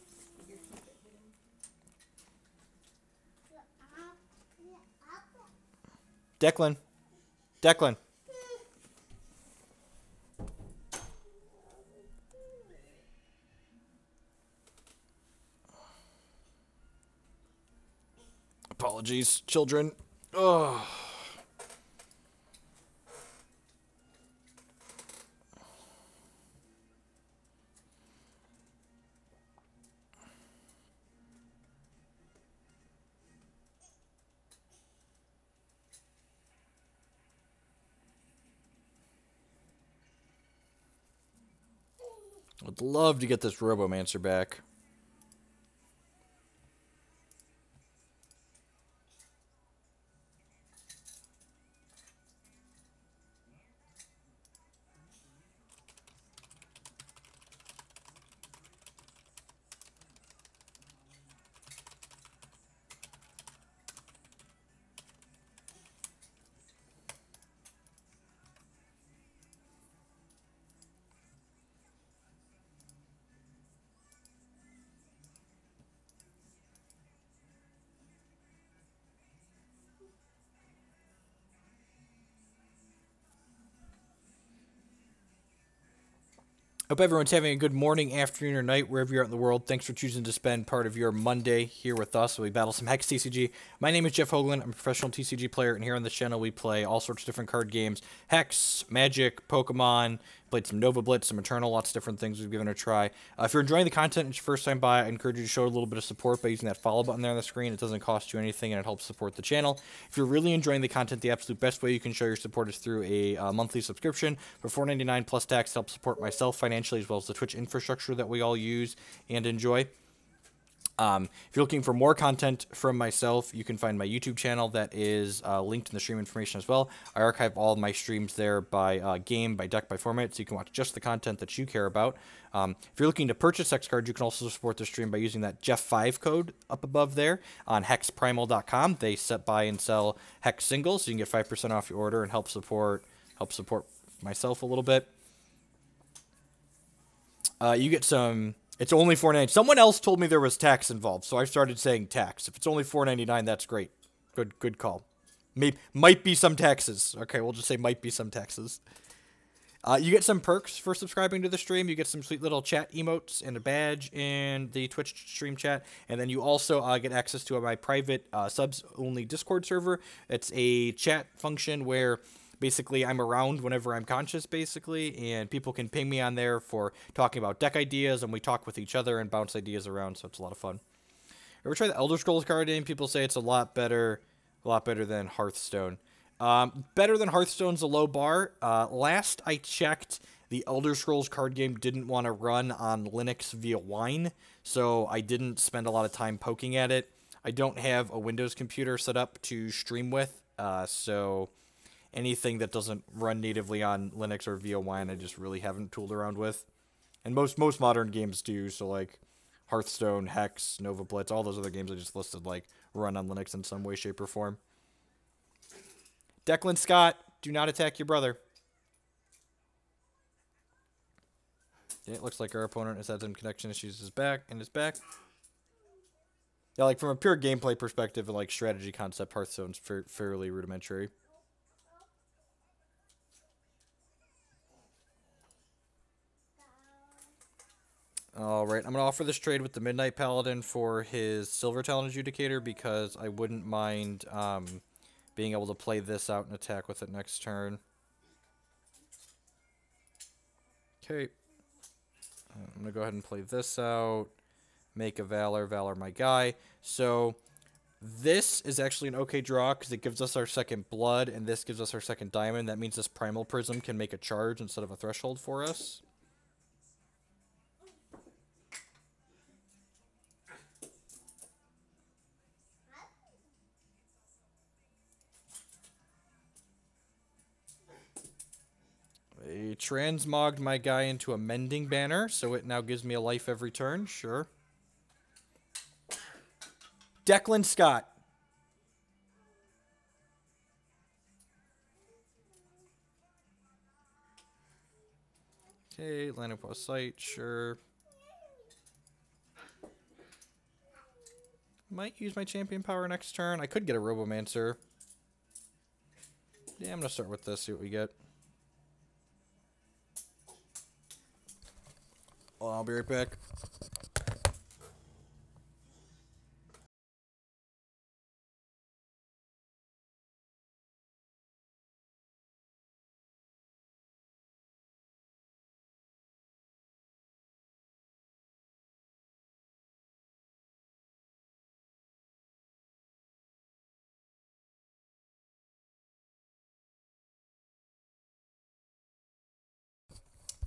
Declan. Declan. Apologies, children. Ugh. I'd love to get this Robomancer back. Hope everyone's having a good morning, afternoon, or night, wherever you're at in the world. Thanks for choosing to spend part of your Monday here with us. We battle some Hex TCG. My name is Jeff Hoagland. I'm a professional TCG player, and here on this channel we play all sorts of different card games. Hex, Magic, Pokemon, played some Nova Blitz, some Eternal, lots of different things we've given it a try. If you're enjoying the content and it's your first time by, I encourage you to show a little bit of support by using that follow button there on the screen. It doesn't cost you anything, and it helps support the channel. If you're really enjoying the content, the absolute best way you can show your support is through a monthly subscription for $4.99 plus tax to help support myself financially, as well as the Twitch infrastructure that we all use and enjoy. If you're looking for more content from myself, you can find my YouTube channel that is linked in the stream information as well. I archive all of my streams there by game, by deck, by format, so you can watch just the content that you care about. If you're looking to purchase Hex cards, you can also support the stream by using that Jeff5 code up above there on hexprimal.com. They buy and sell Hex singles, so you can get 5% off your order and help support myself a little bit. You get some... It's only $4.99. Someone else told me there was tax involved, so I started saying tax. If it's only $4.99, that's great. Good call. Might be some taxes. Okay, we'll just say might be some taxes. You get some perks for subscribing to the stream. You get some sweet little chat emotes and a badge in the Twitch stream chat. And then you also get access to my private subs-only Discord server. It's a chat function where... basically, I'm around whenever I'm conscious, basically, and people can ping me on there for talking about deck ideas, and we talk with each other and bounce ideas around, so it's a lot of fun. Ever try the Elder Scrolls card game? People say it's a lot better than Hearthstone. Better than Hearthstone's a low bar. Last I checked, the Elder Scrolls card game didn't want to run on Linux via Wine, so I didn't spend a lot of time poking at it. I don't have a Windows computer set up to stream with, so... anything that doesn't run natively on Linux or via Wine, I just really haven't tooled around with. And most modern games do, so like Hearthstone, Hex, Nova Blitz, all those other games I just listed like run on Linux in some way, shape, or form. Declan Scott, do not attack your brother. Yeah, it looks like our opponent has had some connection issues in his back. Yeah, like from a pure gameplay perspective and like strategy concept, Hearthstone's fairly rudimentary. Alright, I'm going to offer this trade with the Midnight Paladin for his Silver Talon Adjudicator because I wouldn't mind being able to play this out and attack with it next turn. Okay. I'm going to go ahead and play this out. Make a Valor. Valor my guy. So this is actually an okay draw because it gives us our second blood and this gives us our second diamond. That means this Primal Prism can make a charge instead of a threshold for us. I transmogged my guy into a Mending Banner, so it now gives me a life every turn. Sure. Declan Scott. Okay, Land of Sight, sure. Might use my Champion Power next turn. I could get a Robomancer. Yeah, I'm going to start with this, see what we get. I'll be right back.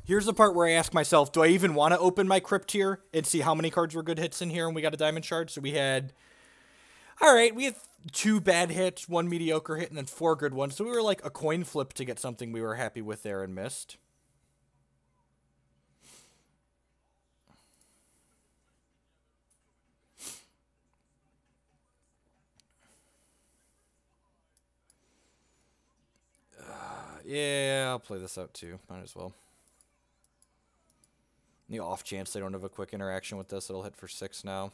Here's the part where I ask myself, do I even want to open my Crypt here and see how many cards were good hits in here and we got a Diamond Shard? So we had... Alright, we had 2 bad hits, 1 mediocre hit, and then 4 good ones. So we were like a coin flip to get something we were happy with there and missed. Yeah, I'll play this out too. Might as well. The off chance they don't have a quick interaction with this, it'll hit for 6 now.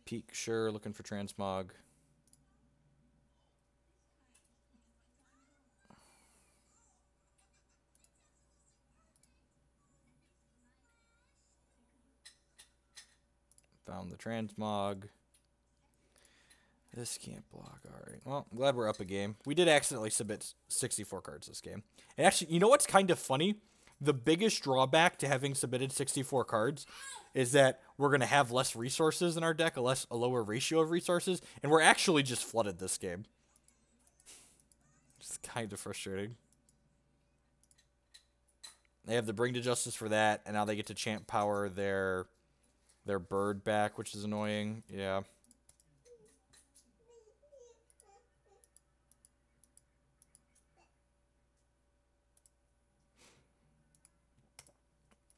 Peak, sure. Looking for Transmog. Found the transmog. This can't block. Alright. Well, I'm glad we're up a game. We did accidentally submit 64 cards this game. And actually, you know what's kind of funny? The biggest drawback to having submitted 64 cards is that we're going to have less resources in our deck, a lower ratio of resources, and we're actually just flooded this game. It's kind of frustrating. They have the Bring to Justice for that, and now they get to champ power their bird back, which is annoying. Yeah.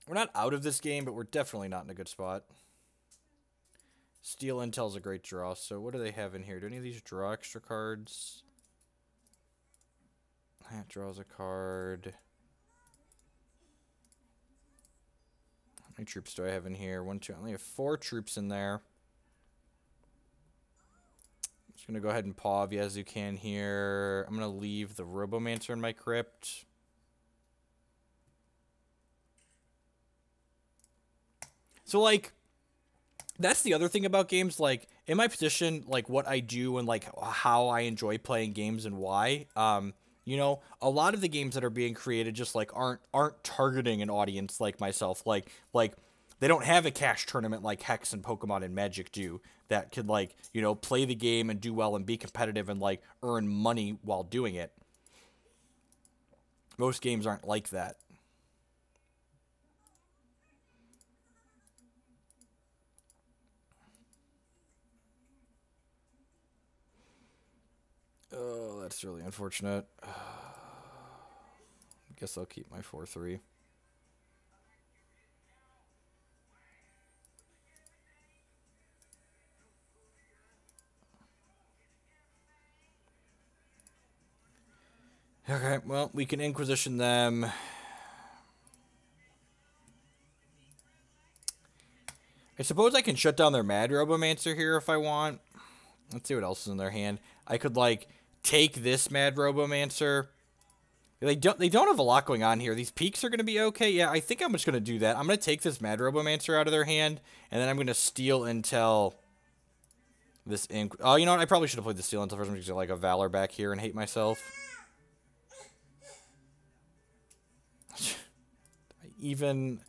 We're not out of this game, but we're definitely not in a good spot. Steel Intel's a great draw. So what do they have in here? Do any of these draw extra cards? That draws a card. How many troops do I have in here? 1, 2. I only have 4 troops in there. I'm just going to go ahead and Paw of Yazukan here. I'm going to leave the Robomancer in my Crypt. So, like, that's the other thing about games. Like, in my position, like, what I do and, like, how I enjoy playing games and why, you know, a lot of the games that are being created just, like, aren't targeting an audience like myself. Like, they don't have a cash tournament like Hex and Pokemon and Magic do that could, like, you know, play the game and do well and be competitive and, like, earn money while doing it. Most games aren't like that. Oh, that's really unfortunate. Guess I'll keep my 4-3. Okay, well, we can Inquisition them. I suppose I can shut down their Mad Robomancer here if I want. Let's see what else is in their hand. I could, like, take this Mad Robomancer. They don't have a lot going on here. These peaks are going to be okay. Yeah, I think I'm just going to do that. I'm going to take this Mad Robomancer out of their hand, and then I'm going to steal until this oh, you know what? I probably should have played the steal until first. I'm just like a Valor back here and hate myself. Even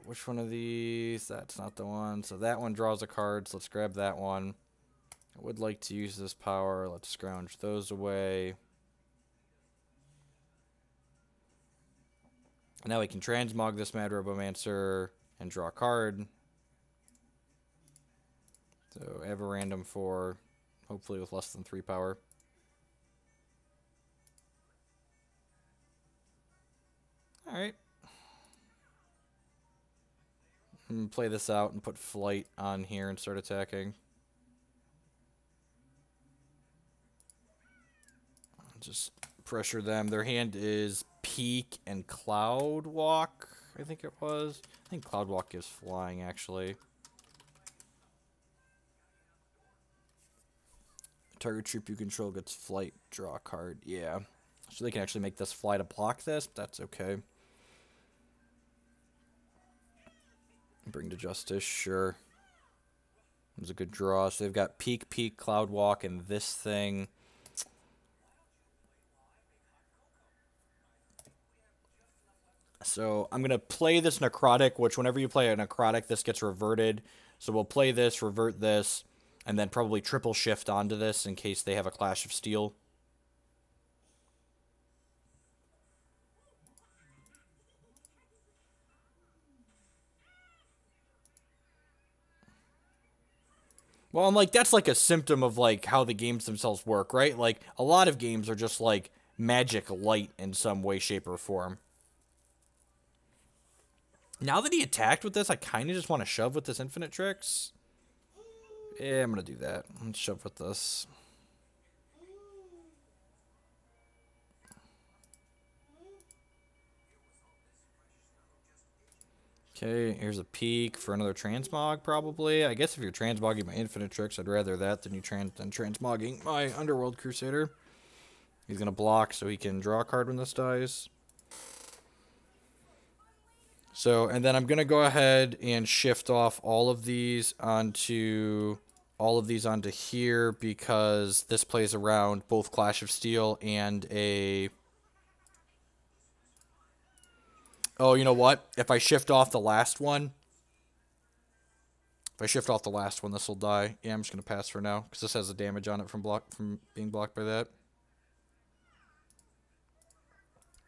which one of these? That's not the one. So that one draws a card. So let's grab that one. I would like to use this power. Let's scrounge those away. Now we can transmog this Mad Robomancer and draw a card. So I have a random 4, hopefully with less than 3 power. Alright. I'm going to play this out and put Flight on here and start attacking. Just pressure them. Their hand is Peak and Cloud Walk, I think it was. I think Cloud Walk gives flying, actually. Target troop you control gets Flight, draw a card. Yeah. So they can actually make this fly to block this, but that's okay. Bring to Justice, sure. It was a good draw. So they've got Peak, Cloud Walk, and this thing. So I'm going to play this Necrotic, which whenever you play a Necrotic, this gets reverted. So we'll play this, revert this, and then probably triple shift onto this in case they have a Clash of Steel. Well, I'm like, that's like a symptom of like how the games themselves work, right? Like a lot of games are just like magic light in some way, shape, or form. Now that he attacked with this, I kind of just want to shove with this Infinitrix. Yeah, I'm going to do that. Let's shove with this. Okay, here's a Peak for another Transmog, probably. I guess if you're transmogging my Infinitrix, I'd rather that than transmogging my Underworld Crusader. He's going to block so he can draw a card when this dies. So, and then I'm going to go ahead and shift off all of these onto here because this plays around both Clash of Steel and a... Oh, you know what? If I shift off the last one, this will die. Yeah, I'm just going to pass for now because this has a damage on it from being blocked by that.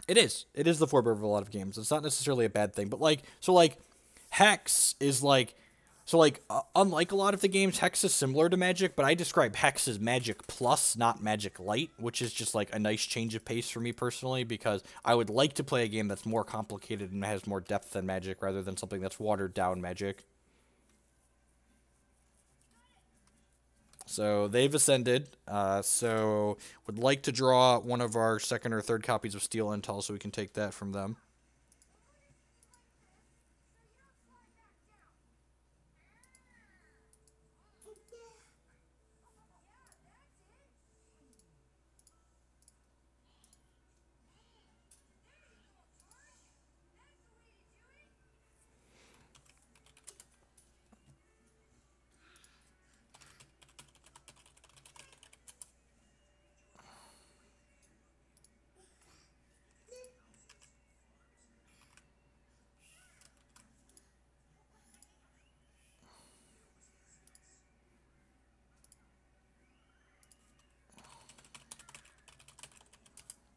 It is. It is the forebear of a lot of games. It's not necessarily a bad thing, but Hex is unlike a lot of the games, Hex is similar to Magic, but I describe Hex as Magic Plus, not Magic Light, which is just like a nice change of pace for me personally, because I would like to play a game that's more complicated and has more depth than Magic, rather than something that's watered down Magic. So they've ascended, so would like to draw one of our second or third copies of Steel Intel so we can take that from them.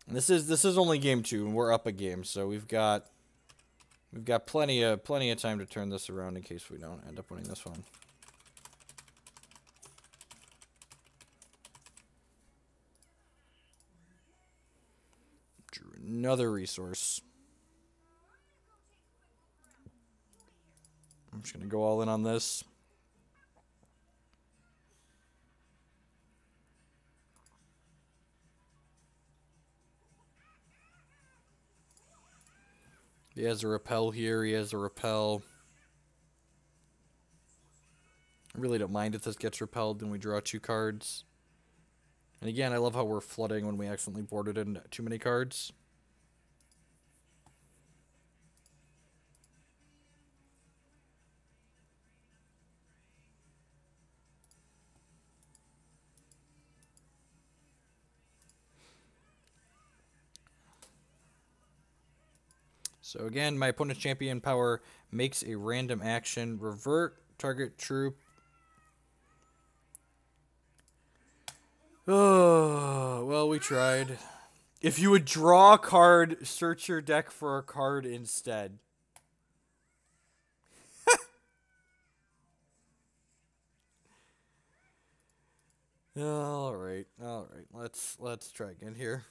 This is only game 2, and we're up a game, so we've got plenty of time to turn this around in case we don't end up winning this one. Drew another resource. I'm just gonna go all in on this. He has a repel here. He has a repel. I really don't mind if this gets repelled and we draw 2 cards. And again, I love how we're flooding when we accidentally boarded in too many cards. So again, my opponent's champion power makes a random action. Revert target troop. Oh, well, we tried. If you would draw a card, search your deck for a card instead. All right. Let's try again here.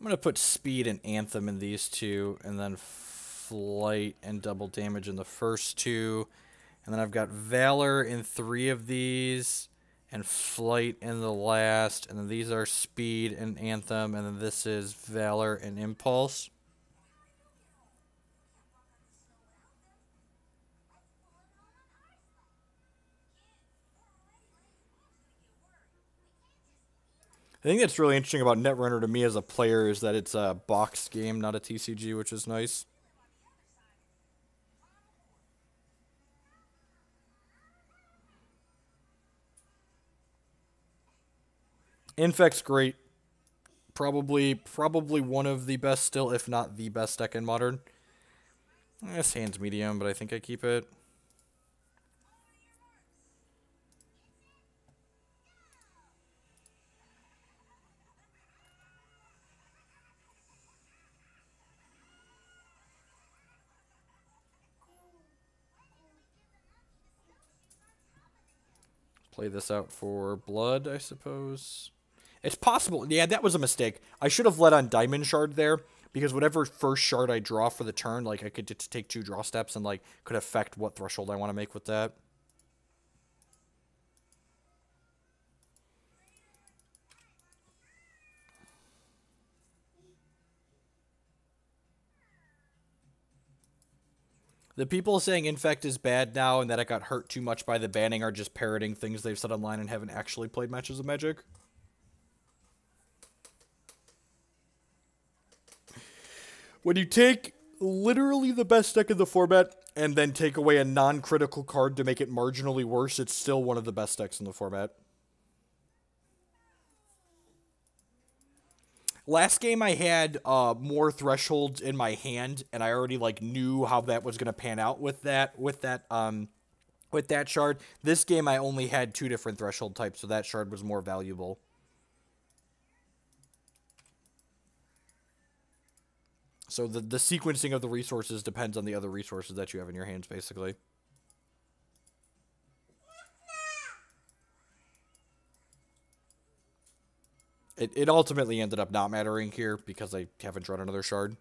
I'm going to put speed and anthem in these 2, and then flight and double damage in the first 2. And then I've got valor in 3 of these, and flight in the last. And then these are speed and anthem, and then this is valor and impulse. I think that's really interesting about Netrunner to me as a player is that it's a boxed game, not a TCG, which is nice. Infect's great. Probably one of the best still, if not the best deck in Modern. This hand's medium, but I think I keep it. Play this out for blood, I suppose. It's possible. Yeah, that was a mistake. I should have let on Diamond Shard there, because whatever first shard I draw for the turn, like, I could just take 2 draw steps and, like, could affect what threshold I want to make with that. The people saying Infect is bad now and that it got hurt too much by the banning are just parroting things they've said online and haven't actually played matches of Magic. When you take literally the best deck in the format and then take away a non-critical card to make it marginally worse, it's still one of the best decks in the format. Last game I had more thresholds in my hand, and I already like knew how that was gonna pan out with that shard. This game I only had 2 different threshold types, so that shard was more valuable. So the sequencing of the resources depends on the other resources that you have in your hands, basically. It ultimately ended up not mattering here because I haven't drawn another shard.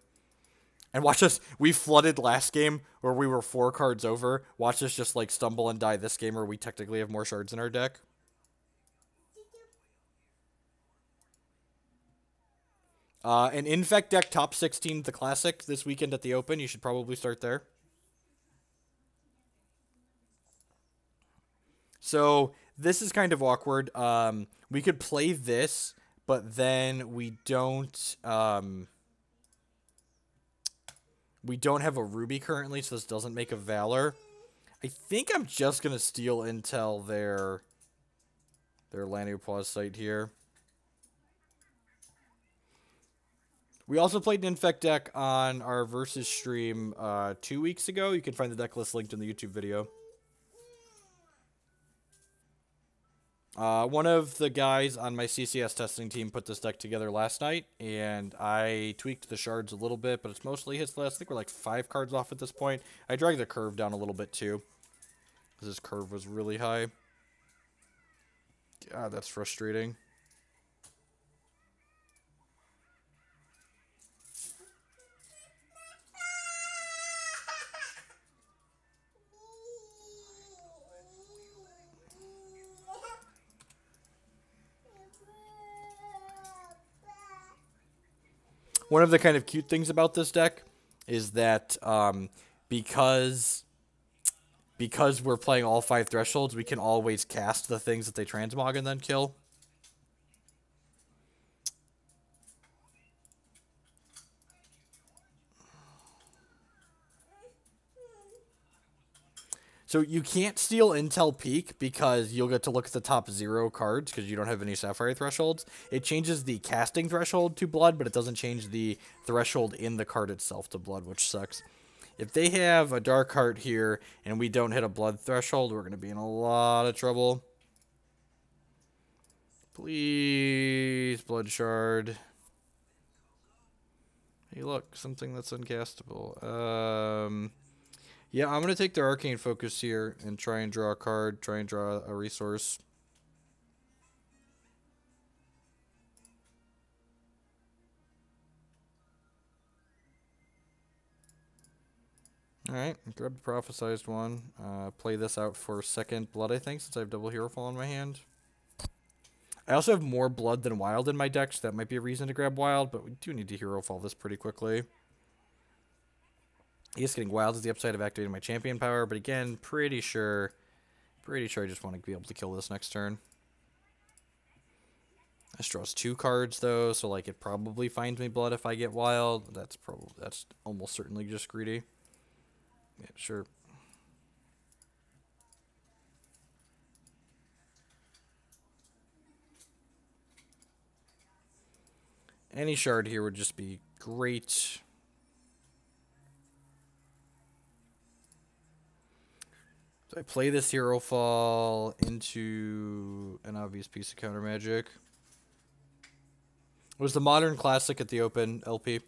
And watch us, we flooded last game where we were 4 cards over. Watch us just like stumble and die this game where we technically have more shards in our deck. An Infect deck top 16 the Classic this weekend at the Open. You should probably start there. So this is kind of awkward. We could play this, but then we don't have a Ruby currently, so this doesn't make a Valor. I think I'm just gonna steal Intel their Lanu Pause site here. We also played an Infect deck on our Versus stream 2 weeks ago. You can find the deck list linked in the YouTube video. One of the guys on my CCS testing team put this deck together last night, and I tweaked the shards a little bit, but it's mostly his list. I think we're like 5 cards off at this point. I dragged the curve down a little bit too, because this curve was really high. God, that's frustrating. One of the kind of cute things about this deck is that because we're playing all 5 thresholds, we can always cast the things that they transmog and then kill. So you can't steal Intel Peak because you'll get to look at the top 0 cards because you don't have any Sapphire thresholds. It changes the casting threshold to blood, but it doesn't change the threshold in the card itself to blood, which sucks. If they have a Dark Heart here and we don't hit a blood threshold, we're going to be in a lot of trouble. Please, Blood Shard. Hey, look, something that's uncastable. Yeah, I'm going to take the Arcane Focus here and try and draw a card, try and draw a resource. Alright, grab the Prophesized one. Play this out for second blood, I think, since I have double Herofall in my hand. I also have more blood than wild in my deck, so that might be a reason to grab wild, but we do need to Herofall this pretty quickly. Yes, getting wild is the upside of activating my champion power, but again, pretty sure I just want to be able to kill this next turn. This draws 2 cards though, so like it probably finds me blood if I get wild. That's almost certainly just greedy. Yeah, sure. Any shard here would just be great. So I play this Herofall into an obvious piece of counter magic. It was the Modern Classic at the Open LP.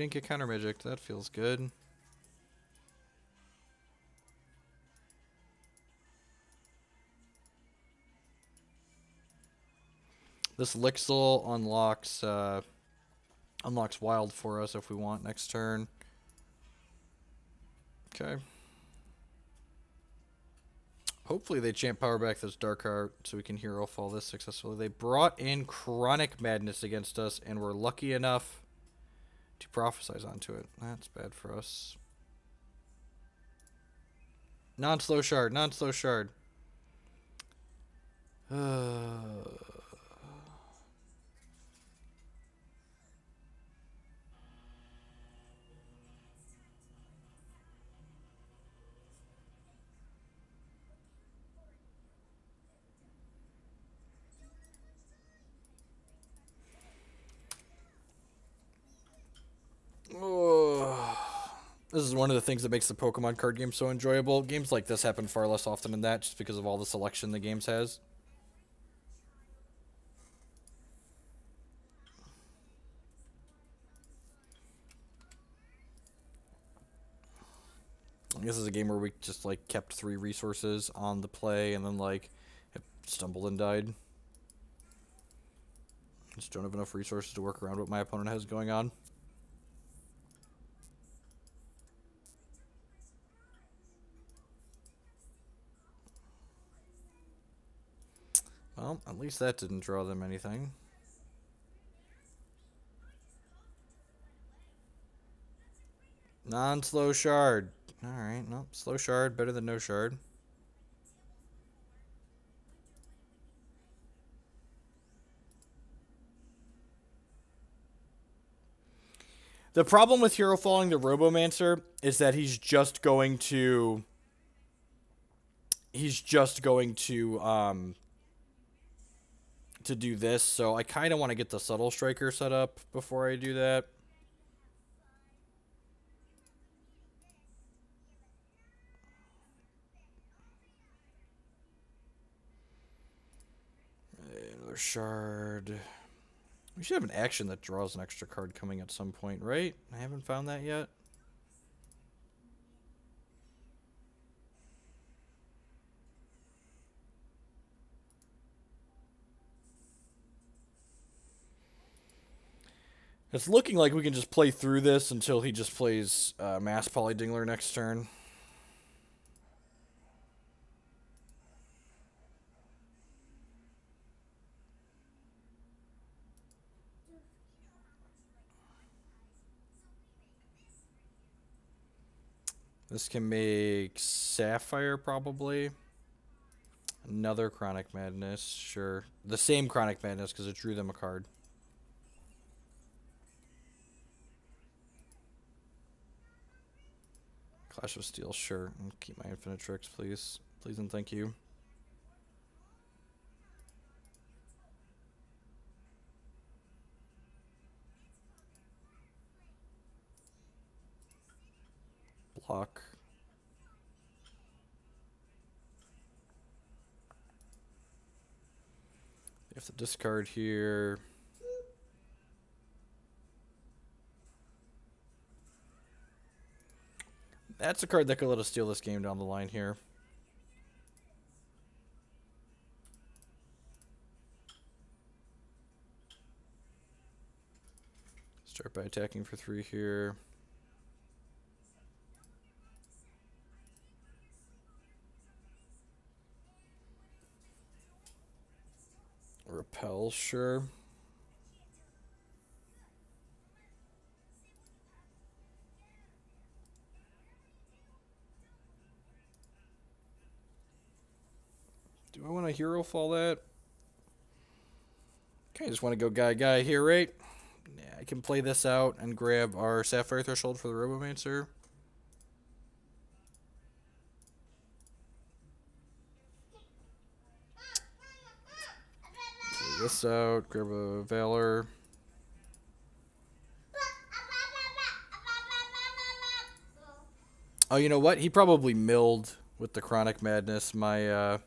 didn't get counter magic. That feels good. This Lixil unlocks wild for us if we want next turn. Okay. Hopefully they champ power back this Dark Heart so we can Herofall this successfully. They brought in Chronic Madness against us and were lucky enough to prophesize onto it. That's bad for us. Non-slow shard, non-slow shard. This is one of the things that makes the Pokemon card game so enjoyable. Games like this happen far less often than that just because of all the selection the games has. This is a game where we just like kept 3 resources on the play and then like stumbled and died. Just don't have enough resources to work around what my opponent has going on. Well, at least that didn't draw them anything. Non-slow shard. Alright, nope. Slow shard, better than no shard. The problem with Herofalling the Robomancer is that he's just going to do this, so I kind of want to get the Subtle Striker set up before I do that. Another shard. We should have an action that draws an extra card coming at some point, right? I haven't found that yet. It's looking like we can just play through this until he just plays Mass Polydingler next turn. This can make Sapphire, probably. Another Chronic Madness, sure. The same Chronic Madness, because it drew them a card. Clash of Steel, sure. And keep my Infinitrix, please. Please and thank you. Block. You have to discard here. That's a card that could let us steal this game down the line here. Start by attacking for 3 here. Repel, sure. Do I want to Herofall that? Okay, I just want to go guy here, right? Yeah, I can play this out and grab our Sapphire Threshold for the Robomancer. Play this out, grab a Valor. Oh, you know what? He probably milled with the Chronic Madness my,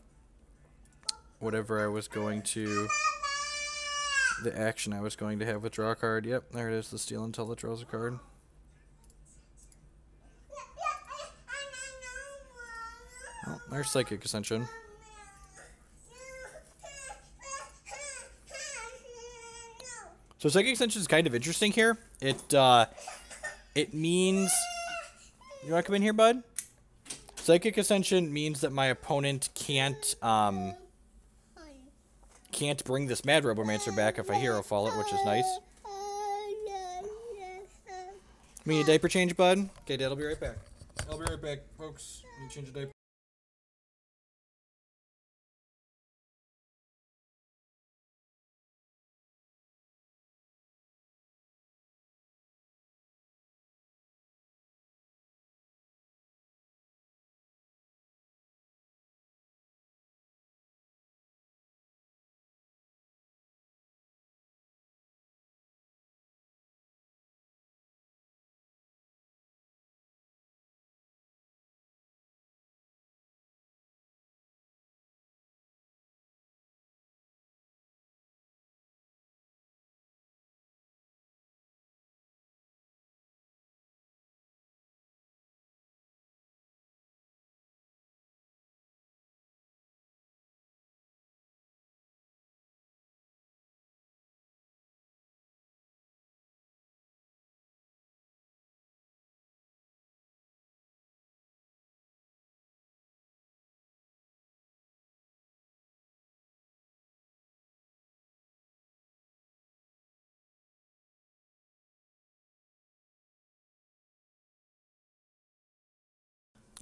whatever I was going to... The action I was going to have with draw a card. Yep, there it is, the steal until it draws a card. Oh, there's Psychic Ascension. So Psychic Ascension is kind of interesting here. It means... You want to come in here, bud? Psychic Ascension means that my opponent can't bring this Mad Robomancer back if I Hierophall it, which is nice. We need a diaper change, bud? Okay, Dad, I'll be right back. I'll be right back, folks. I need to change a diaper.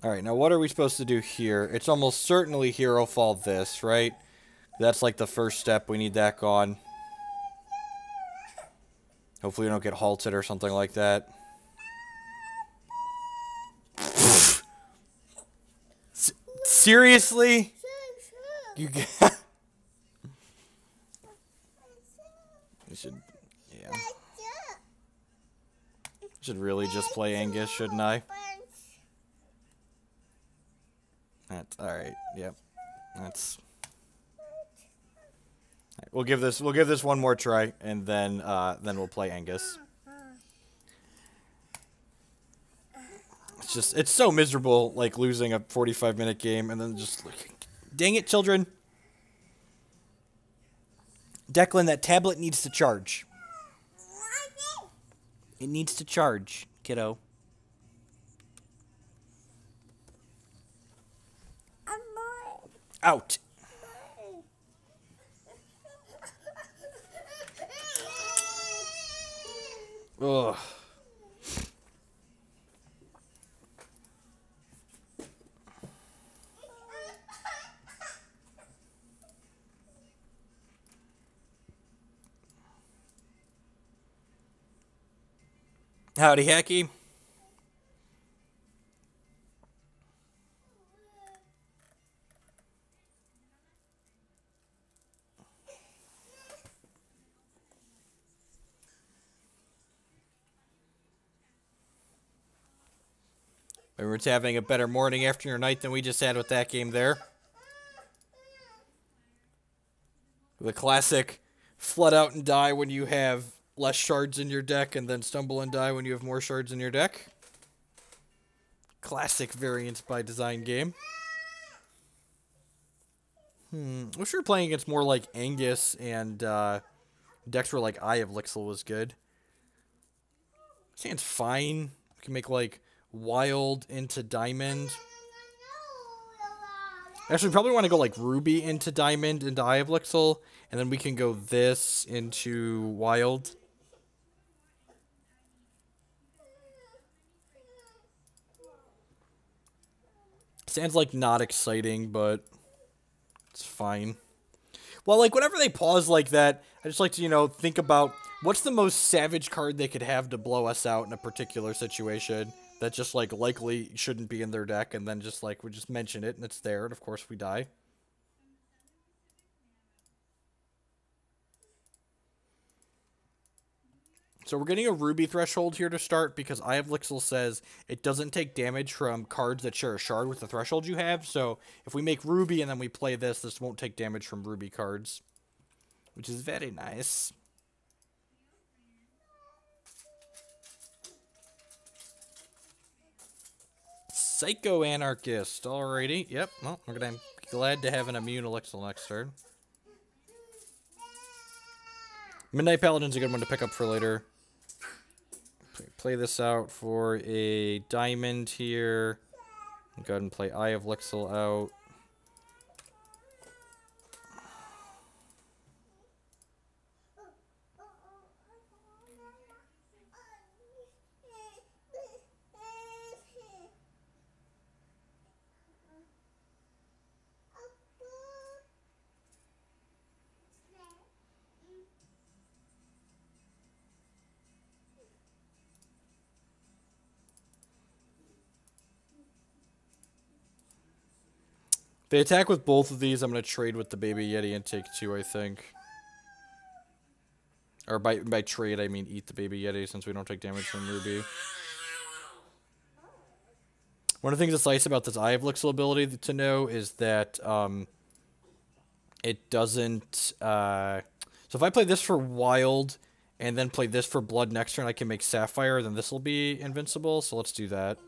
Alright, now what are we supposed to do here? It's almost certainly Herofall this, right? That's like the first step. We need that gone. Hopefully we don't get halted or something like that. Seriously? You should... Yeah. Should really just play Angus, shouldn't I? That's alright, yep. That's right, we'll give this one more try, and then we'll play Angus. It's so miserable, like losing a 45-minute game and then just dang it, children. Declan, that tablet needs to charge. It needs to charge, kiddo. Out. Ugh. Howdy, Hacky. Everyone's having a better morning, afternoon, or night than we just had with that game there. The classic flood out and die when you have less shards in your deck, and then stumble and die when you have more shards in your deck. Classic variance by design game. Wish we were playing against more like Angus and decks where like Eye of Lixil was good. Stand's fine. We can make like Wild into Diamond. Actually, we probably want to go like Ruby into Diamond into Eye of Lixil, and then we can go this into Wild. Sounds like not exciting, but it's fine. Well, like whenever they pause like that, I just like to, you know, think about what's the most savage card they could have to blow us out in a particular situation that just like likely shouldn't be in their deck, and then just like we just mention it and it's there, and of course we die. So we're getting a Ruby threshold here to start because Eye of Lixil says it doesn't take damage from cards that share a shard with the threshold you have. So if we make Ruby and then we play this, this won't take damage from Ruby cards, which is very nice. Psycho Anarchist. Alrighty. Yep. Well, we're gonna be glad to have an immune Lixil next turn. Midnight Paladin's a good one to pick up for later. Play this out for a diamond here. Go ahead and play Eye of Lixil out. If they attack with both of these, I'm going to trade with the Baby Yeti and take 2, I think. Or by trade, I mean eat the Baby Yeti, since we don't take damage from Ruby. One of the things that's nice about this Eye of Lixil ability to know is that it doesn't... so if I play this for Wild and then play this for Blood next turn, I can make Sapphire, then this will be invincible, so let's do that.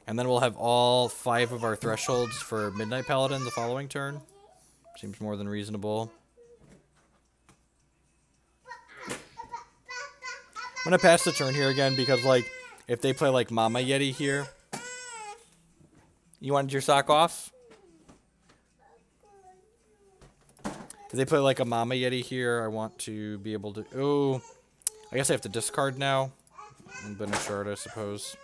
And then we'll have all 5 of our thresholds for Midnight Paladin the following turn. Seems more than reasonable. I'm going to pass the turn here again because, like, if they play, like, Mama Yeti here... You wanted your sock off? If they play, like, a Mama Yeti here, I want to be able to... Oh, I guess I have to discard now. And then a shard, I suppose.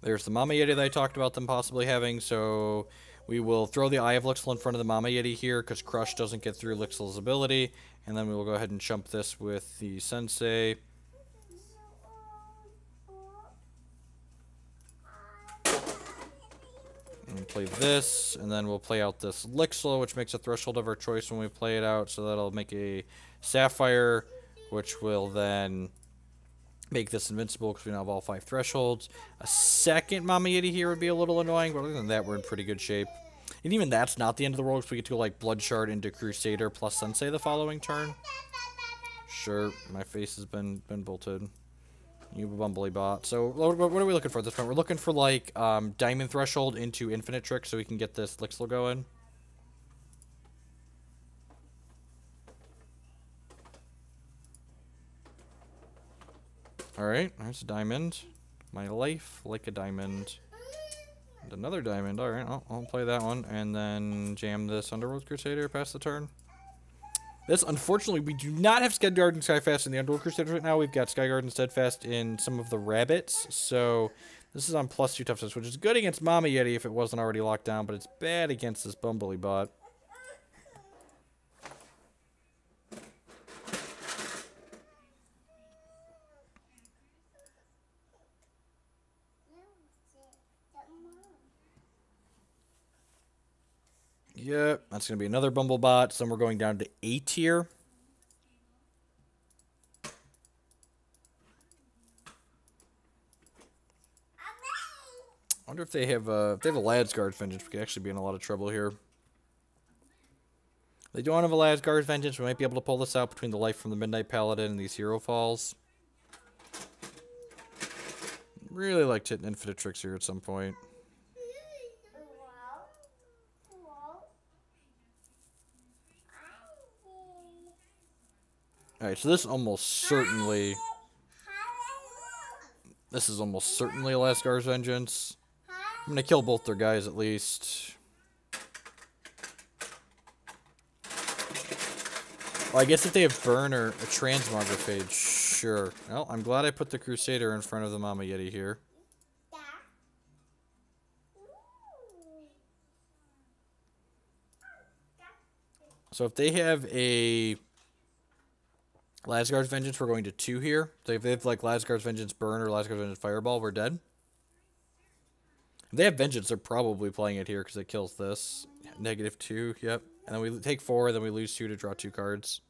There's the Mama Yeti that I talked about them possibly having, so we will throw the Eye of Lixil in front of the Mama Yeti here, because Crush doesn't get through Lixil's ability, and then we will go ahead and chump this with the Sensei. And play this, and then we'll play out this Lixil, which makes a threshold of our choice when we play it out, so that'll make a Sapphire, which will then... make this invincible because we now have all 5 thresholds. A second Mama Yeti here would be a little annoying, but other than that, we're in pretty good shape. And even that's not the end of the world because we get to go like Blood Shard into Crusader plus Sensei the following turn. Sure, my face has been bolted. You bumbly bot. So what are we looking for at this point? We're looking for like Diamond Threshold into Infinitrix so we can get this Lixil going. Alright, there's a diamond. My life like a diamond. And another diamond. Alright, I'll play that one. And then jam this Underworld Crusader past the turn. This, unfortunately, we do not have Skyguard and Skyfast in the Underworld Crusader right now. We've got Skyguard and Steadfast in some of the rabbits. So, this is on +2 toughness, which is good against Mama Yeti if it wasn't already locked down, but it's bad against this Bumbly bot. Yep, that's going to be another Bumblebot. So then we're going down to 8 here. I wonder if they have a Lad's Vengeance. We could actually be in a lot of trouble here. They don't have a Lad's Vengeance. We might be able to pull this out between the life from the Midnight Paladin and these Hierofalls. Really like to hit an Infinitrix here at some point. Alright, so this is almost certainly a Lasgar's Vengeance. I'm gonna kill both their guys at least. Well, I guess if they have Burn or a Transmogriphage, sure. Well, I'm glad I put the Crusader in front of the Mama Yeti here. So if they have a Lasgar's Vengeance, we're going to 2 here. So if they have like Lasgar's Vengeance Burn or Lasgar's Vengeance Fireball, we're dead. If they have Vengeance, they're probably playing it here because it kills this. -2, yep. And then we take 4, then we lose 2 to draw 2 cards.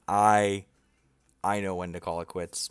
I know when to call it quits.